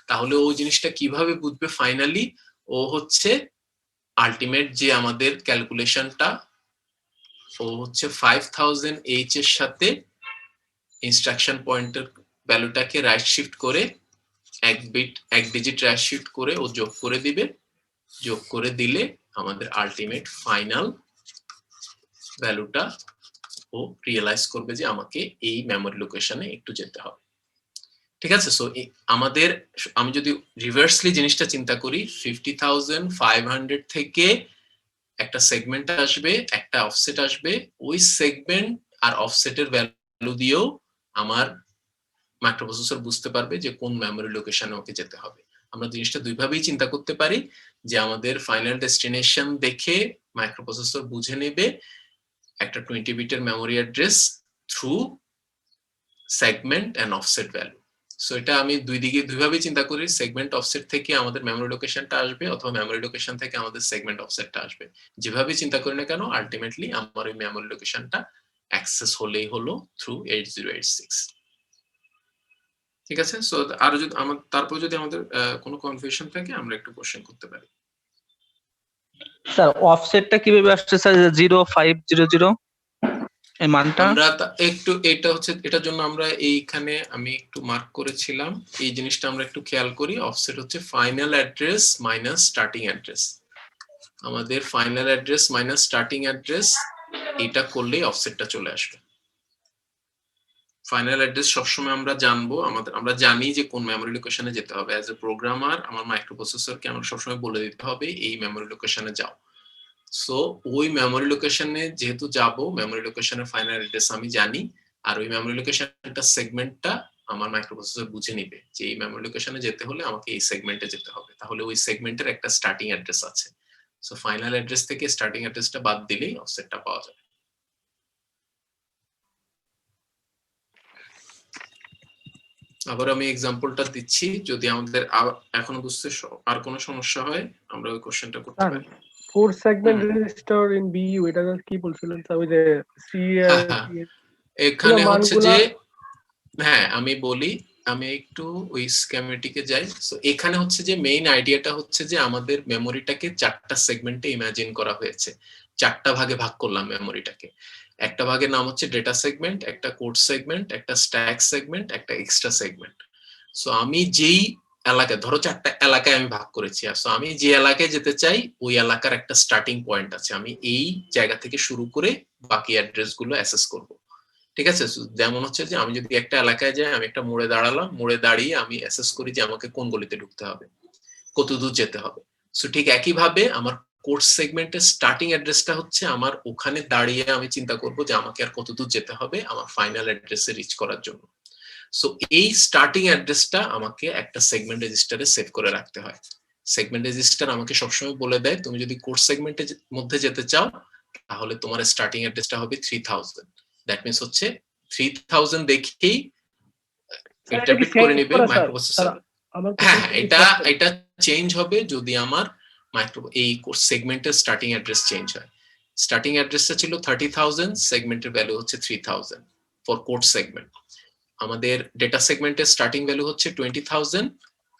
A: তাহলে ওই জিনিসটা কিভাবে বুঝবে ফাইনালি, ও হচ্ছে আলটিমেট যে আমাদের ক্যালকুলেশনটা, ও হচ্ছে 5,000H এর সাথে ইনস্ট্রাকশন পয়েন্টার ভ্যালুটাকে রাইট শিফট করে এক ডিজিট রাইট শিফট করে ও যোগ করে দিবে, যোগ করে দিলে আমাদের আলটিমেট ফাইনাল ভ্যালুটা ও রিয়েলাইজ করবে যে আমাকে এই মেমোরি লোকেশনে একটু যেতে হবে। ঠিক আছে, সো আমাদের, আমি যদি রিভার্সলি জিনিসটা চিন্তা করি, 50,500 থেকে একটা সেগমেন্ট আসবে, একটা অফসেট আসবে, ওই সেগমেন্ট আর অফসেটের ভ্যালু দিয়েও আমার মাইক্রোপ্রসেসর বুঝতে পারবে যে কোন মেমোরি লোকেশনে ওকে যেতে হবে। আমরা জিনিসটা দুইভাবেই চিন্তা করতে পারি, যে আমাদের ফাইনাল ডেস্টিনেশন দেখে মাইক্রোপ্রসেসর বুঝে নেবে একটা 20 বিটের memory address through segment and offset value. So এটা আমি দুইভাবেই চিন্তা করি, সেগমেন্ট অফসেট থেকে আমাদের মেমোরি লোকেশনটা আসবে, অথবা মেমোরি লোকেশন থেকে আমাদের সেগমেন্ট অফসেটটা আসবে। যেভাবে চিন্তা করি না কেন, আলটিমেটলি আমার ওই মেমোরি লোকেশনটা অ্যাক্সেস হলেই হলো থ্রু 8086। ঠিক আছে, সো আরো যদি তারপর যদি আমাদের কোনো কনফিউশন থাকে আমরা একটু কোশ্চেন করতে পারি।
F: স্যার অফসেটটা কিভাবে আসছে স্যার 0500 এই মানটা?
A: আমরা একটু এটা হচ্ছে, এটার জন্য আমরা এইখানে আমি একটু মার্ক করেছিলাম, এই জিনিসটা আমরা একটু খেয়াল করি। অফসেট হচ্ছে final address minus starting address, আমাদের final address minus starting address, এটা করলেই অফসেটটা চলে আসবে। ফাইনাল অ্যাড্রেস সবসময় আমরা জানবো, আমরা জানি যে কোন মেমোরি লোকেশনে যেতে হবে। অ্যাজ এ প্রোগ্রামার আমার মাইক্রোপ্রসেসরকে আমার সবসময় বলে দিতে হবে এই মেমোরি লোকেশনে যাও। সো ওই মেমোরি লোকেশনে যেহেতু যাব, মেমোরি লোকেশনের ফাইনাল অ্যাড্রেস আমি জানি, আর ওই মেমোরি লোকেশনটা সেগমেন্টটা আমার মাইক্রোপ্রসেসর বুঝে নিবে যে এই মেমোরি লোকেশনে যেতে হলে আমাকে এই সেগমেন্টে যেতে হবে, তাহলে ওই সেগমেন্টের একটা স্টার্টিং অ্যাড্রেস আছে। সো ফাইনাল অ্যাড্রেস থেকে স্টার্টিং অ্যাড্রেসটা বাদ দিলেই অফসেটটা পাওয়া যাবে। আবার আমি এক্সাম্পলটা দিচ্ছি, যদি আমাদের এখনো বুঝতে আর কোনো সমস্যা হয় আমরা ওই কোশ্চেনটা করতে
C: স্যার
A: পারি।
C: 4 segment
A: hmm.
C: Register in BU এটা কি বলছিলেন স্যার? ওই যে সি
A: হ্যাঁ, হ্যাঁ। এখানে হচ্ছে
C: মানগুলা
A: যে, হ্যাঁ আমি বলি, আমি একটু ওই স্কেমেটিকে যাই। সো এখানে হচ্ছে যে মেইন আইডিয়াটা হচ্ছে যে আমাদের মেমোরিটাকে 4টা সেগমেন্টে ইমাজিন করা হয়েছে, 4টা ভাগে ভাগ করলাম মেমোরিটাকে। একটা ভাগের নাম হচ্ছে ডেটা সেগমেন্ট, একটা কোড সেগমেন্ট, একটা স্ট্যাক সেগমেন্ট, একটা এক্সট্রা সেগমেন্ট। সো আমি যেই এলাকায়, ধরো 4টা এলাকায় আমি ভাগ করেছি, আর সো আমি যে এলাকায় যেতে চাই ওই এলাকার একটা স্টার্টিং পয়েন্ট আছে, আমি এই জায়গা থেকে শুরু করে বাকি অ্যাড্রেস গুলো অ্যাসেস করব। ঠিক আছে, যেমন হচ্ছে যে আমি যদি একটা এলাকায় যাই, আমি একটা মোড়ে দাঁড়ালাম, মোড়ে দাঁড়িয়ে আমি অ্যাসেস করি যে আমাকে কোন গলিতে ঢুকতে হবে, কত দূর যেতে হবে। সো ঠিক একইভাবে আমার কোর্স সেগমেন্টের স্টার্টিং অ্যাড্রেসটা হচ্ছে আমার ওখানে দাঁড়িয়ে আমি চিন্তা করব যে আমাকে আর কত দূর যেতে হবে আমার ফাইনাল অ্যাড্রেসে রিচ করার জন্য। সো এই স্টার্টিং অ্যাড্রেসটা আমাকে একটা সেগমেন্ট রেজিস্টারে সেভ করে রাখতে হয়। সেগমেন্ট রেজিস্টার আমাকে সবসময় বলে দেয় তুমি যদি কোর্স সেগমেন্টের মধ্যে যেতে চাও তাহলে তোমার স্টার্টিং অ্যাড্রেসটা হবে 3000। দ্যাট মিন্স হচ্ছে 3000 দেখেই
C: স্যার এটা কি
A: ইন্টারপ্রিট করে
C: সেভ
A: নেবে
C: করা স্যার?
A: মাইক্রোপ্রসেসর।
C: আমার
A: হ্যাঁ,
C: কোশ্চেন
A: এটা এটা চেঞ্জ হবে যদি আমার এই সেগমেন্টের স্টার্টিং অ্যাড্রেস চেঞ্জ হয়। স্টার্টিং অ্যাড্রেসটা ছিল 30,000, সেগমেন্টের ভ্যালু হচ্ছে 3000 ফর কোড সেগমেন্ট। আমাদের ডেটা সেগমেন্টের স্টার্টিং ভ্যালু হচ্ছে 20,000,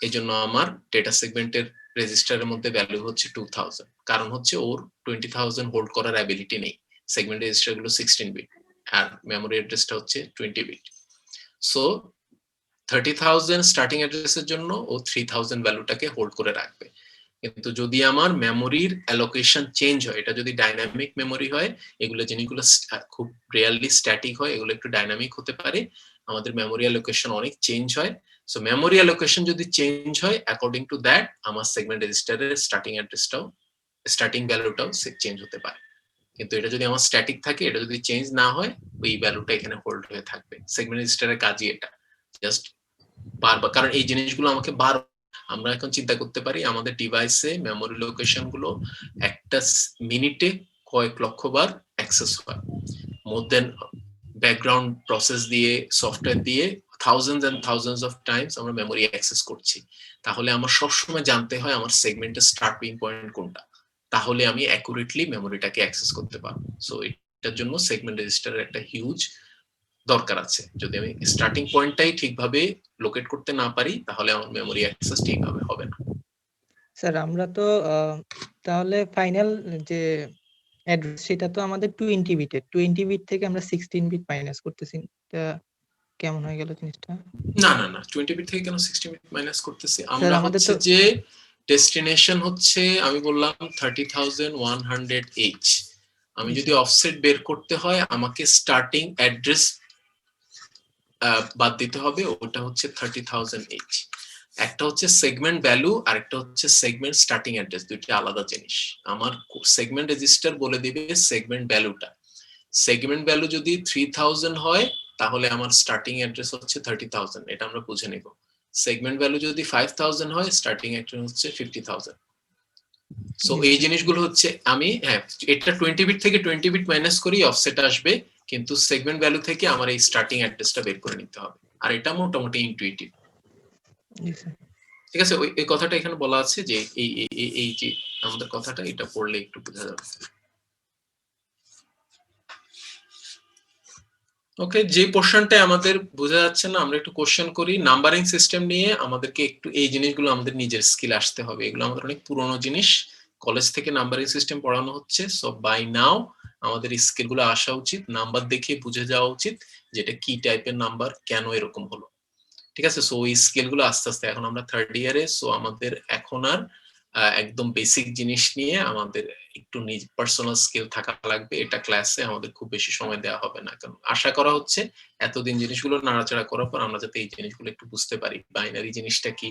A: এই জন্য আমার ডেটা সেগমেন্টের রেজিস্টারের মধ্যে ভ্যালু হচ্ছে 2000, কারণ হচ্ছে ওর 20,000 হোল্ড করার অ্যাবিলিটি নেই। সেগমেন্ট রেজিস্টার গুলো 16 বিট আর মেমোরি অ্যাড্রেসটা হচ্ছে 20 বিট। সো 30,000 স্টার্টিং অ্যাড্রেসের জন্য ও 3000 ভ্যালুটাকে হোল্ড করে রাখবে। কিন্তু যদি আমার মেমোরির অ্যালোকেশন চেঞ্জ হয়, এটা যদি ডাইনামিক মেমোরি হয়, এগুলো জিনিসগুলো খুব রিয়েলি স্ট্যাটিক হয়, এগুলো একটু ডাইনামিক হতে পারে, আমাদের মেমোরি অ্যালোকেশন অনেক চেঞ্জ হয়। সো মেমোরি অ্যালোকেশন যদি চেঞ্জ হয় অ্যাকর্ডিং টু দ্যাট আমার সেগমেন্ট রেজিস্টারের স্টার্টিং অ্যাড্রেসটাও, স্টার্টিং ভ্যালুটাও চেঞ্জ হতে পারে। কিন্তু এটা যদি আমার স্ট্যাটিক থাকে, এটা যদি চেঞ্জ না হয়, ওই ভ্যালুটা এখানে হোল্ড হয়ে থাকবে। সেগমেন্ট রেজিস্টারের কাজই এটা, জাস্ট বারবার, কারণ এই জিনিসগুলো আমাকে আমরা এখন চিন্তা করতে পারি আমাদের ডিভাইসে মেমোরি লোকেশন গুলো একটা মিনিটে কয়েক লক্ষ বার অ্যাক্সেস হয়, মোর দেন ব্যাকগ্রাউন্ড প্রসেস দিয়ে, সফটওয়্যার দিয়ে thousands and thousands of times আমরা মেমোরি অ্যাক্সেস করছি। তাহলে আমার সবসময় জানতে হয় আমার সেগমেন্টের স্টার্টিং পয়েন্ট কোনটা, তাহলে আমি অ্যাকুরেটলি মেমোরিটাকে অ্যাক্সেস করতে পারবো। সো এটার জন্য সেগমেন্ট রেজিস্টারের একটা হিউজ দরকার আছে। যদি আমি স্টার্টিং পয়েন্টটাই ঠিকভাবে লোকেট করতে না পারি তাহলে আমার মেমোরি অ্যাক্সেস ঠিকভাবে হবে না।
E: স্যার আমরা তো তাহলে ফাইনাল যে অ্যাড্রেস সেটা তো আমাদের 20 বিটের, 20 বিট থেকে আমরা 16 বিট মাইনাস করতেছি, এটা কেমন হয়ে গেল জিনিসটা?
A: না না না, 20 বিট থেকে কেন 16 বিট মাইনাস করতেছি?
E: স্যার
A: আমরা
E: আমাদের
A: হচ্ছে
E: তো
A: যে ডেস্টিনেশন হচ্ছে আমি বললাম 30,100H, আমি যদি অফসেট বের করতে হয় আমাকে স্টার্টিং অ্যাড্রেস বাদ দিতে হবে, ওটা হচ্ছে 30,000H। একটা হচ্ছে সেগমেন্ট ভ্যালু আর একটা হচ্ছে সেগমেন্ট স্টার্টিং অ্যাড্রেস, দুইটা আলাদা জিনিস। আমার সেগমেন্ট রেজিস্টার বলে দিবে সেগমেন্ট ভ্যালুটা, সেগমেন্ট ভ্যালু যদি 3000 হয় তাহলে আমার স্টার্টিং অ্যাড্রেস হচ্ছে 30,000, এটা আমরা বুঝে নেব। সেগমেন্ট ভ্যালু যদি 5000 হয় স্টার্টিং অ্যাড্রেস হচ্ছে 50,000। সো এই জিনিসগুলো হচ্ছে আমি, হ্যাঁ এটা 20 বিট থেকে 20 বিট মাইনাস করি অফসেট আসবে, কিন্তু সেগমেন্ট ভ্যালু থেকে আমার এই স্টার্টিং অ্যাড্রেসটা বের করে নিতে হবে, আর এটা মোটামুটি ইনটুইটিভ। ঠিক আছে, ওই এই কথাটা এখানে বলা আছে যে এই যে আমাদের কথাটা, এটা পড়লে একটু বোঝা যাবে। ওকে, যে পোর্শনটা আমাদের বোঝা যাচ্ছে না আমরা একটু কোশ্চেন করি। নাম্বারিং সিস্টেম নিয়ে আমাদেরকে একটু এই জিনিসগুলো আমাদের নিজের স্কিল আসতে হবে, এগুলো আমাদের অনেক পুরনো জিনিস, কলেজ থেকে নাম্বারিং সিস্টেম পড়ানো হচ্ছে। সো বাই নাও আমাদের স্কিলগুলো আসা উচিত, নাম্বার দেখে বুঝে যাওয়া উচিত যেটা কি টাইপের নাম্বার, কেন এরকম হলো। ঠিক আছে, সো এই স্কিলগুলো আস্তে আস্তে, এখন আমরা থার্ড ইয়ারে, সো আমাদের এখন আর একদম বেসিক জিনিস নিয়ে আমাদের একটু নিজ পার্সোনাল স্কিল থাকা লাগবে। এটা ক্লাসে আমাদের খুব বেশি সময় দেওয়া হবে না, কারণ আশা করা হচ্ছে এতদিন জিনিসগুলো নাড়াচাড়া করার পর আমরা যাতে এই জিনিসগুলো একটু বুঝতে পারি, বাইনারি জিনিসটা কি,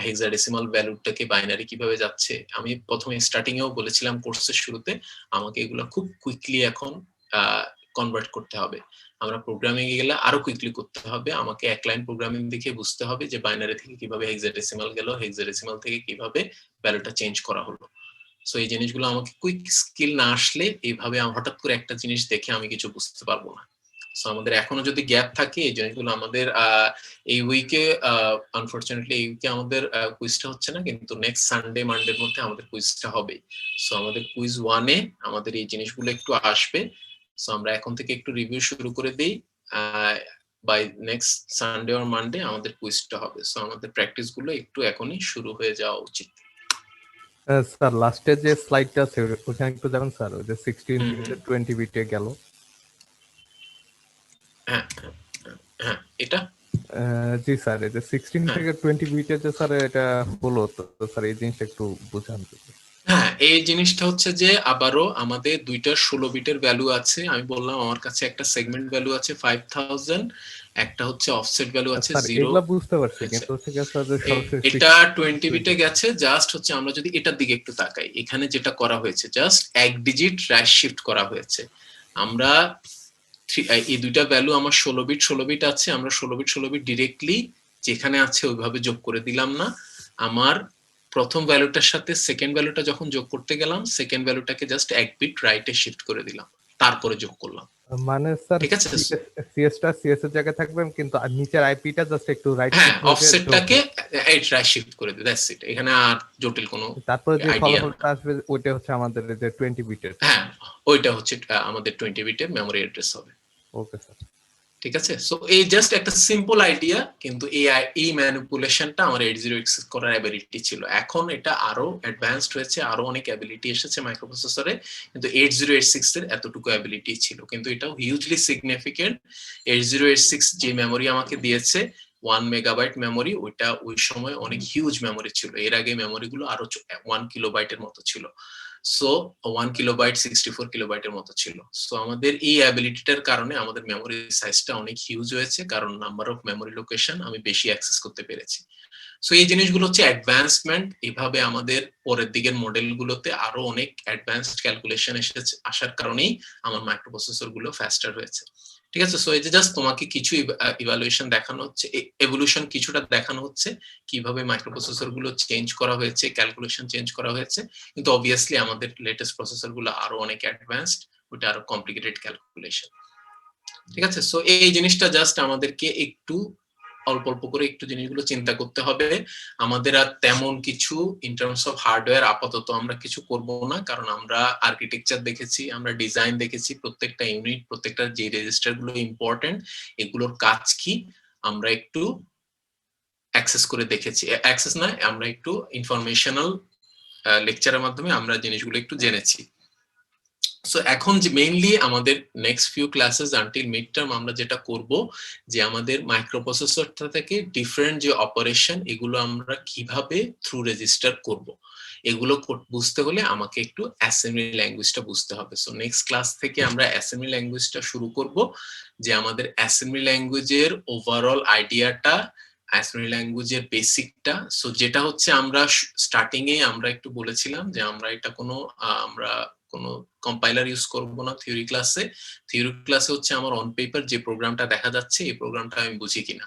A: হেক্সাডেসিমাল ভ্যালুটাকে বাইনারি কিভাবে যাচ্ছে। আমি প্রথমে স্টার্টিং এও বলেছিলাম কোর্সের শুরুতে আমাকে এগুলো খুব কুইকলি এখন কনভার্ট করতে হবে। আমরা প্রোগ্রামিং এ গেলে আরো কুইকলি করতে হবে, আমাকে এক লাইন প্রোগ্রামিং দেখে বুঝতে হবে যে বাইনারি থেকে কিভাবে হেক্সাডেসিমাল গেল, হেক্সাডেসিমাল থেকে কিভাবে ভ্যালুটা চেঞ্জ করা হলো। সো এই জিনিসগুলো আমাকে কুইক স্কিল না আসলে এইভাবে হঠাৎ করে একটা জিনিস দেখে আমি কিছু বুঝতে পারবো না। সো আমাদের এখনো যদি গ্যাপ থাকে এই জিনিসগুলো আমাদের এই উইকে আনফরচুনেটলি এই উইকে আমাদের কুইজটা হচ্ছে না, কিন্তু নেক্সট সানডে মানডের মধ্যে আমাদের কুইজটা হবে। সো আমাদের কুইজ 1-এ আমাদের এই জিনিসগুলো একটু আসবে। সো আমরা এখন থেকে একটু রিভিউ শুরু করে দেই, by next Sunday or Monday আমাদের কুইজটা হবে। সো আমাদের প্র্যাকটিস গুলো একটু এখনই শুরু হয়ে যাওয়া উচিত।
G: স্যার লাস্টের যে স্লাইডটা আছে ওখানে একটু যাবেন স্যার, ওই যে 16
A: হুম,
G: থেকে 20 বিটে গেল।
A: হ্যাঁ হ্যাঁ এটা
G: জি স্যার, এই যে 16
A: হ্যাঁ।
G: থেকে 20 বিটে যে স্যার এটা হলো, তো স্যার এই জিনিসটা একটু বোঝান।
A: হ্যাঁ, এই জিনিসটা হচ্ছে যে আবারও আমাদের দুইটা 16 বিটের ভ্যালু আছে। আমি বললাম আমার কাছে একটা সেগমেন্ট ভ্যালু আছে 5000, একটা হচ্ছে অফসেট ভ্যালু আছে
G: স্যার
A: 0।
G: এগুলা বুঝতে পারছি, কিন্তু হচ্ছে কি স্যার যে সরাসরি
A: এটা 20 বিটে গেছে। জাস্ট হচ্ছে আমরা যদি এটার দিকে একটু তাকাই, এখানে যেটা করা হয়েছে জাস্ট এক ডিজিট রাইট শিফট করা হয়েছে। আমরা এই দুইটা ভ্যালু আমার 16 বিট আছে, আমরা 16 বিট ডিরেক্টলি যেখানে আছে ওইভাবে যোগ করে দিলাম না। আমার প্রথম ভ্যালুটার সাথে সেকেন্ড ভ্যালুটা যখন যোগ করতে গেলাম, সেকেন্ড ভ্যালুটাকে জাস্ট এক বিট রাইটে শিফট করে দিলাম, তারপরে যোগ করলাম।
G: মানে স্যার
A: ঠিক আছে?
G: সিএসটা সিএস এর জায়গায় থাকবে, কিন্তু নিচের আইপিটা জাস্ট একটু রাইট
A: হ্যাঁ,
G: শিফট করে
A: অফসেটটাকে রাইট শিফট করে দিই, দ্যাটস ইট। এখানে আর জটিল কোনো
G: তারপরে যে
A: আইডিয়া
G: ফলাফলটা আসবে ওইটা হচ্ছে আমাদের যে 20 বিটের।
A: হ্যাঁ, ওইটা হচ্ছে আমাদের 20 বিটের মেমরি অ্যাড্রেস হবে।
G: ওকে স্যার,
A: ঠিক আছে? সো এই জাস্ট একটা সিম্পল আইডিয়া, কিন্তু এই ম্যানিপুলেশনটা আমার 8086 করার অ্যাবিলিটি ছিল। এখন এটা আরো অ্যাডভান্সড হয়েছে, আরো অনেক অ্যাবিলিটি এসেছে মাইক্রোপ্রসেসরে, কিন্তু 8086 এর এতটুকু অ্যাবিলিটি ছিল। কিন্তু এটাও হিউজলি সিগনিফিকেন্ট। 8086 যে মেমরি আমাকে দিয়েছে 1 মেগাবাইট মেমরি, ওইটা ওই সময় অনেক হিউজ মেমরি ছিল। এর আগে মেমরিগুলো আরো 1 কিলোবাইটের মতো ছিল। সো 1 কিলোবাইট 64 কিলোবাইটের মতো ছিল। সো আমাদের এই অ্যাবিলিটিটার কারণে আমাদের মেমরি সাইজটা অনেক হিউজ হয়েছে, কারণ নাম্বার অফ মেমরি লোকেশন আমি বেশি অ্যাক্সেস করতে পেরেছি। সো এই জিনিসগুলো হচ্ছে অ্যাডভান্সমেন্ট। এভাবে আমাদের পরের দিকের মডেলগুলোতে আরো অনেক অ্যাডভান্সড ক্যালকুলেশন এসেছে, আসার কারণেই আমার মাইক্রোপ্রসেসর গুলো ফাস্টার হয়েছে। ঠিক আছে? সো এই যে জাস্ট তোমাকে কিছু ইভালুয়েশন দেখানো হচ্ছে, এভলিউশন কিছুটা দেখানো হচ্ছে, কিভাবে মাইক্রোপ্রসেসর গুলো চেঞ্জ করা হয়েছে, ক্যালকুলেশন চেঞ্জ করা হয়েছে। কিন্তু অবভিয়াসলি আমাদের লেটেস্ট প্রসেসর গুলো আরো অনেক অ্যাডভান্সড, ওটা আরো কমপ্লিকেটেড ক্যালকুলেশন। ঠিক আছে? সো এই জিনিসটা জাস্ট আমাদেরকে একটু অল্প অল্প করে একটু জিনিসগুলো চিন্তা করতে হবে। আমাদের আর তেমন কিছু ইন টার্মস অফ হার্ডওয়্যার আপাতত আমরা কিছু করব না, কারণ আমরা আর্কিটেকচার দেখেছি, আমরা ডিজাইন দেখেছি, প্রত্যেকটা ইউনিট, প্রত্যেকটা যে রেজিস্টার গুলো ইম্পর্টেন্ট, এগুলোর কাজ কি আমরা একটু অ্যাক্সেস করে দেখেছি। অ্যাক্সেস না, আমরা একটু ইনফরমেশনাল লেকচারের মাধ্যমে আমরা জিনিসগুলো একটু জেনেছি। সো এখন যে মেইনলি আমাদের next few classes until mid term আমরা যেটা করব, যে আমাদের মাইক্রোপ্রসেসরটা থেকে ডিফারেন্ট যে অপারেশন, এগুলো আমরা কিভাবে থ্রু রেজিস্টার করব, এগুলো বুঝতে হলে আমাকে একটু অ্যাসেম্বলি ল্যাঙ্গুয়েজটা বুঝতে হবে। সো নেক্সট ক্লাস থেকে আমরা অ্যাসেম্বলি ল্যাঙ্গুয়েজটা শুরু করব, যে আমাদের অ্যাসেম্বলি ল্যাঙ্গুয়েজের ওভারঅল আইডিয়াটা, অ্যাসেম্বলি ল্যাঙ্গুয়েজের বেসিকটা। সো যেটা হচ্ছে আমরা স্টার্টিং এ আমরা একটু বলেছিলাম যে আমরা এটা আমরা কোনো কম্পাইলার ইউজ করব না থিওরি ক্লাসে। থিওরি ক্লাসে হচ্ছে আমার অন পেপার যে প্রোগ্রামটা দেখা যাচ্ছে, এই প্রোগ্রামটা আমি বুঝি কিনা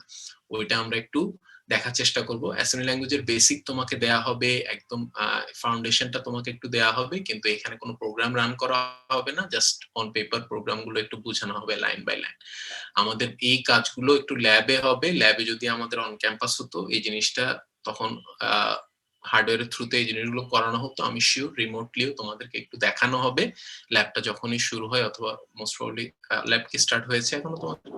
A: ওইটা আমরা একটু দেখার চেষ্টা করব। অ্যাসেম্বলি ল্যাঙ্গুয়েজের বেসিক তোমাকে দেয়া হবে, একদম ফাউন্ডেশনটা তোমাকে একটু দেয়া হবে, কিন্তু এখানে কোনো প্রোগ্রাম রান করা হবে না, জাস্ট অন পেপার প্রোগ্রামগুলো একটু বোঝানো হবে লাইন বাই লাইন। আমাদের এই কাজগুলো একটু ল্যাবে হবে। ল্যাবে যদি আমাদের অন ক্যাম্পাস হতো এই জিনিসটা, তখন হার্ডওয়্যারের থ্রুতে এই জিনিসগুলো করানো হতো। আমি শিওর রিমোটলিও তোমাদেরকে একটু দেখানো হবে ল্যাবটা যখনই শুরু হয়, অথবা মোস্ট প্রবাবলি ল্যাব কি স্টার্ট হয়েছে এখনো তোমাদের?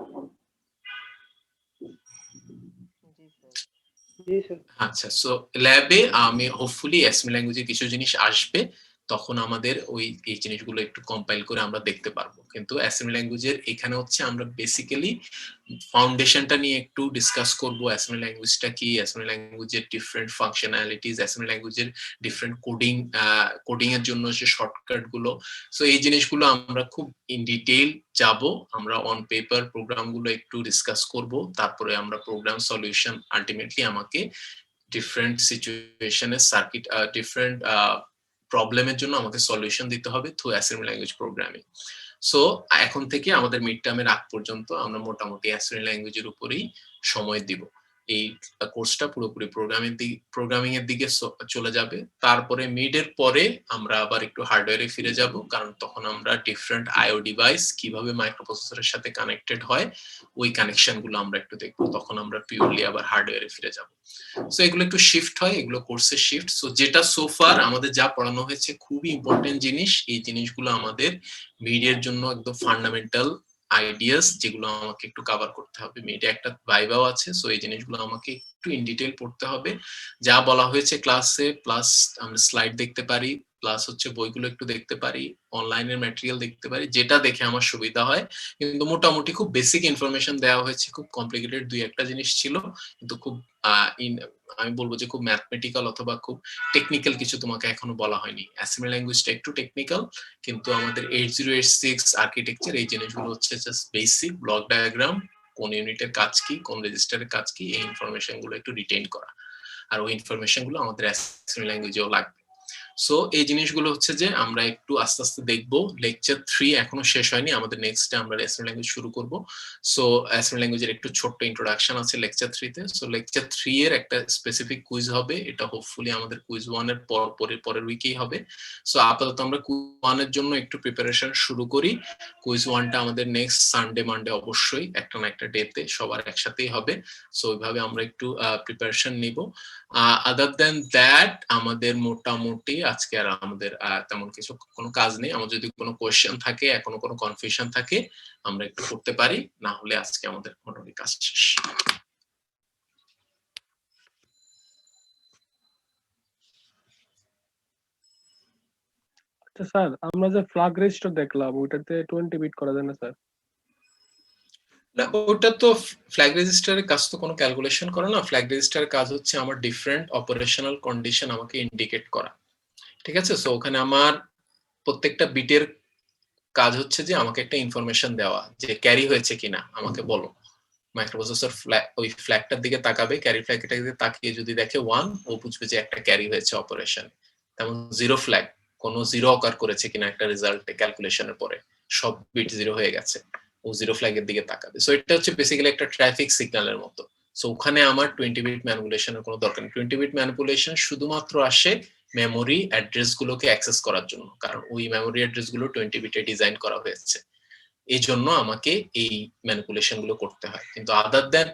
A: আচ্ছা, সো ল্যাবে আমি হোপফুলি অ্যাসেম্বলি ল্যাঙ্গুয়েজে কিছু জিনিস আসবে, তখন আমাদের এই জিনিসগুলো একটু কম্পাইল করে আমরা দেখতে পারবো। কিন্তু অ্যাসেম্বলি ল্যাঙ্গুয়েজের এখানে হচ্ছে আমরা বেসিক্যালি ফাউন্ডেশনটা নিয়ে একটু ডিসকাস করব। অ্যাসেম্বলি ল্যাঙ্গুয়েজটা কি, অ্যাসেম্বলি ল্যাঙ্গুয়েজের ডিফারেন্ট ফাংশনালিটিস, অ্যাসেম্বলি ল্যাঙ্গুয়েজের ডিফারেন্ট কোডিং এর জন্য যে শর্টকাট গুলো। সো এই জিনিসগুলো আমরা খুব ইন ডিটেইল যাব, আমরা অন পেপার প্রোগ্রামগুলো একটু ডিসকাস করব, তারপরে আমরা প্রোগ্রাম সলিউশন আলটিমেটলি আমাকে ডিফারেন্ট সিচুয়েশনে সার্কিট ডিফারেন্ট প্রবলেমের জন্য আমাকে সলিউশন দিতে হবে through assembly language programming. So এখন থেকে আমাদের মিড টার্মের আগ পর্যন্ত আমরা মোটামুটি অ্যাসেম্বলি ল্যাঙ্গুয়েজের উপরেই সময় দিব। এই কোর্সটা পুরোপুরি প্রোগ্রামিং এর দিকে চলে যাবে। তারপরে মিডের পরে আমরা আবার একটু হার্ডওয়্যারে ফিরে যাব, কারণ তখন আমরা ডিফারেন্ট আইও ডিভাইস কিভাবে মাইক্রোপ্রসেসরের সাথে কানেক্টেড হয় ওই কানেকশন গুলো আমরা একটু দেখবো। তখন আমরা পিওরলি আবার হার্ডওয়্যারে ফিরে যাব। সো এগুলো একটু শিফট হয়, এগুলো কোর্সের শিফট। সো যেটা সোফার আমাদের যা পড়ানো হয়েছে খুবই ইম্পর্টেন্ট জিনিস, এই জিনিসগুলো আমাদের মিডিয়ার জন্য একদম ফান্ডামেন্টাল আইডিয়াস, যেগুলো আমাকে একটু কভার করতে হবে। মিডিয়া একটা ভাইবাও আছে, সো এই জিনিসগুলো আমাকে একটু ইন ডিটেইল পড়তে হবে। যা বলা হয়েছে ক্লাসে, প্লাস আমরা স্লাইড দেখতে পারি, প্লাস হচ্ছে বইগুলো একটু দেখতে পারি, অনলাইনের ম্যাটেরিয়াল দেখতে পারি, যেটা দেখে আমার সুবিধা হয়। কিন্তু মোটামুটি খুব বেসিক ইনফরমেশন দেওয়া হয়েছে, খুব কমপ্লিকেটেড দুই একটা জিনিস ছিল, কিন্তু খুব আমি বলবো যে খুব ম্যাথমেটিক্যাল অথবা খুব টেকনিক্যাল কিছু তোমাকে এখনো বলা হয়নি। অ্যাসেম্বলি ল্যাঙ্গুয়েজটা একটু টেকনিক্যাল, কিন্তু আমাদের 8086 আর্কিটেকচার এই জিনিসগুলো হচ্ছে জাস্ট বেসিক। ব্লক ডায়াগ্রাম, কোন ইউনিটের কাজ কি, কোন রেজিস্টারের কাজ কি, এই ইনফরমেশন গুলো একটু রিটেইন করা, আর ওই ইনফরমেশন গুলো আমাদের অ্যাসেম্বলি ল্যাঙ্গুয়েজেও লাগবে। সো এই জিনিসগুলো হচ্ছে যে আমরা একটু আস্তে আস্তে দেখবো। লেকচার 3 এখনো শেষ হয়নি, আমাদের নেক্সট ডে আমরা অ্যাসেম্বলি ল্যাঙ্গুয়েজ শুরু করব। সো অ্যাসেম্বলি ল্যাঙ্গুয়েজের একটু ছোট্ট ইন্ট্রোডাকশন আছে লেকচার 3 তে। সো লেকচার 3 এর একটা স্পেসিফিক কুইজ হবে, এটা হোপফুলি আমাদের কুইজ 1 এর পরের উইকেই হবে। সো আপাতত আমরা কুইজ 1 এর জন্য একটু প্রিপারেশন শুরু করি। কুইজ 1টা আমাদের নেক্সট সানডে মানডে অবশ্যই একটা না একটা ডেতে সবার একসাথেই হবে। সো ওইভাবে আমরা একটু প্রিপারেশন নিব। আদার দেন দ্যাট আমাদের মোটামুটি আজকে আর আমাদের তেমন কিছু কোনো কাজ নেই। আমার যদি কোনো কোয়েশ্চেন থাকে, এখনো কোনো কনফিউশন থাকে, আমরা একটু করতে পারি, না হলে আজকে আমাদের মোটামুটি কাজ শেষ।
C: আচ্ছা স্যার, আমরা যে ফ্ল্যাগ রেজিস্টার দেখলাম ওইটাতে 20 বিট করা যায় না স্যার?
A: না, ওটা তো ফ্ল্যাগ রেজিস্টারের কাজ তো কোনো ক্যালকুলেশন করে না। ফ্ল্যাগ রেজিস্টারের কাজ হচ্ছে আমার ডিফারেন্ট অপারেশনাল কন্ডিশন আমাকে ইন্ডিকেট করা, ঠিক আছে? সো ওখানে আমার প্রত্যেকটা বিটের কাজ হচ্ছে যে আমাকে একটা ইনফরমেশন দেওয়া, যে ক্যারি হয়েছে কিনা আমাকে বলো। মাইক্রোপ্রসেসর ওই ফ্ল্যাগটার দিকে তাকাবে, ক্যারি ফ্ল্যাগটার দিকে তাকিয়ে যদি দেখে 1, ও বুঝবে যে একটা ক্যারি হয়েছে অপারেশন। তেমন জিরো ফ্ল্যাগ, কোনো জিরো অকার করেছে কিনা একটা রেজাল্টে ক্যালকুলেশনের পরে, সব বিট জিরো হয়ে গেছে, ও জিরো ফ্ল্যাগের দিকে তাকাবে। সো এটা হচ্ছে বেসিক্যালি একটা ট্রাফিক সিগন্যালের মতো। সো ওখানে আমার 20 বিট ম্যানিপুলেশনের কোনো দরকার নেই। 20 বিট ম্যানিপুলেশন শুধুমাত্র আসে মেমোরি অ্যাড্রেস গুলোকে অ্যাক্সেস করার জন্য, কারণ ওই মেমোরি অ্যাড্রেস গুলো 20 বিটে ডিজাইন করা হয়েছে, এই জন্য আমাকে এই ম্যানিপুলেশন গুলো করতে হয়। কিন্তু আদার দ্যান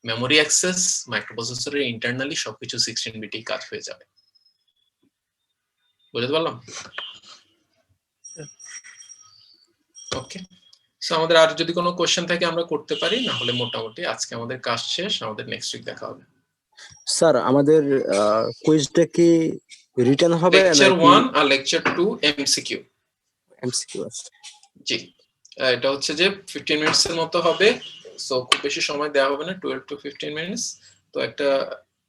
A: মেমোরি অ্যাক্সেস, মাইক্রোপ্রসেসরের ইন্টারনালি সবকিছু 16 বিটেই কাজ হয়ে যাবে। বুঝতে পারলাম? ওকে, সো আমাদের আর যদি কোনো কোশ্চেন থাকে আমরা করতে পারি, না হলে মোটামুটি আজকে আমাদের কাজ শেষ। আমাদের নেক্সট উইক দেখা হবে।
H: স্যার আমাদের কুইজটা কি রিটেন হবে
A: লেকচার
H: নাকি
A: 1 আর লেকচার 2 এমসিকিউ?
H: এমসিকিউ আছে?
A: জি, এটা হচ্ছে যে 15 মিনিটস এর মতো হবে। সো খুব বেশি সময় দেওয়া হবে না, 12 to 15 মিনিটস। তো একটা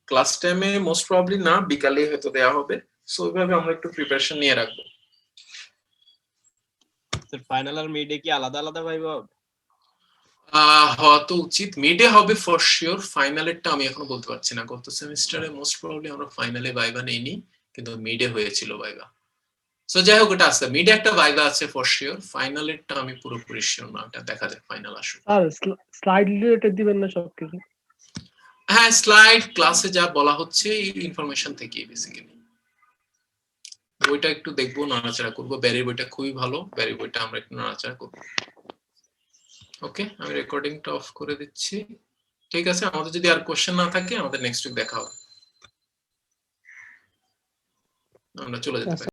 A: ক্লাস টাইমে মোস্ট প্রবাবলি না, বিকালে হয়তো দেওয়া হবে। সো ওইভাবে আমরা একটু প্রিপারেশন নিয়ে রাখবো।
I: স্যার ফাইনাল আর মিডে কি আলাদা আলাদা ভাইবা?
A: হওয়া তো উচিত, মিডে হবে ফর শিওর। ফাইনালেরটা আমি এখনো বলতে পারছি না। গত সেমিস্টারে মোস্ট প্রবাবলি আমরা ফাইনালে ভাইবা নেইনি, কিন্তু মিডে হয়েছিল ভাইবা। সো যাই হোক, ওটা আছে, মিডে একটা ভাইবা আছে ফর শিওর। ফাইনালেরটা আমি পুরোপুরি শিওর না, ওটা দেখা যাক ফাইনাল আসুক।
C: স্যার স্লাইড রিলেটেড দিবেন না সবকিছু?
A: হ্যাঁ, স্লাইড ক্লাসে যা বলা হচ্ছে এই ইনফরমেশন থেকে বেসিক্যালি। বইটা একটু দেখবো, নাড়াচাড়া করবো। ব্যারির বইটা খুবই ভালো, ব্যারির বইটা আমরা একটু নাড়াচাড়া করবো। ওকে, আমি রেকর্ডিংটা অফ করে দিচ্ছি। ঠিক আছে, আমাদের যদি আর কোশ্চেন না থাকে আমাদের নেক্সট উইক দেখা হবে, আমরা চলে যেতে পারি।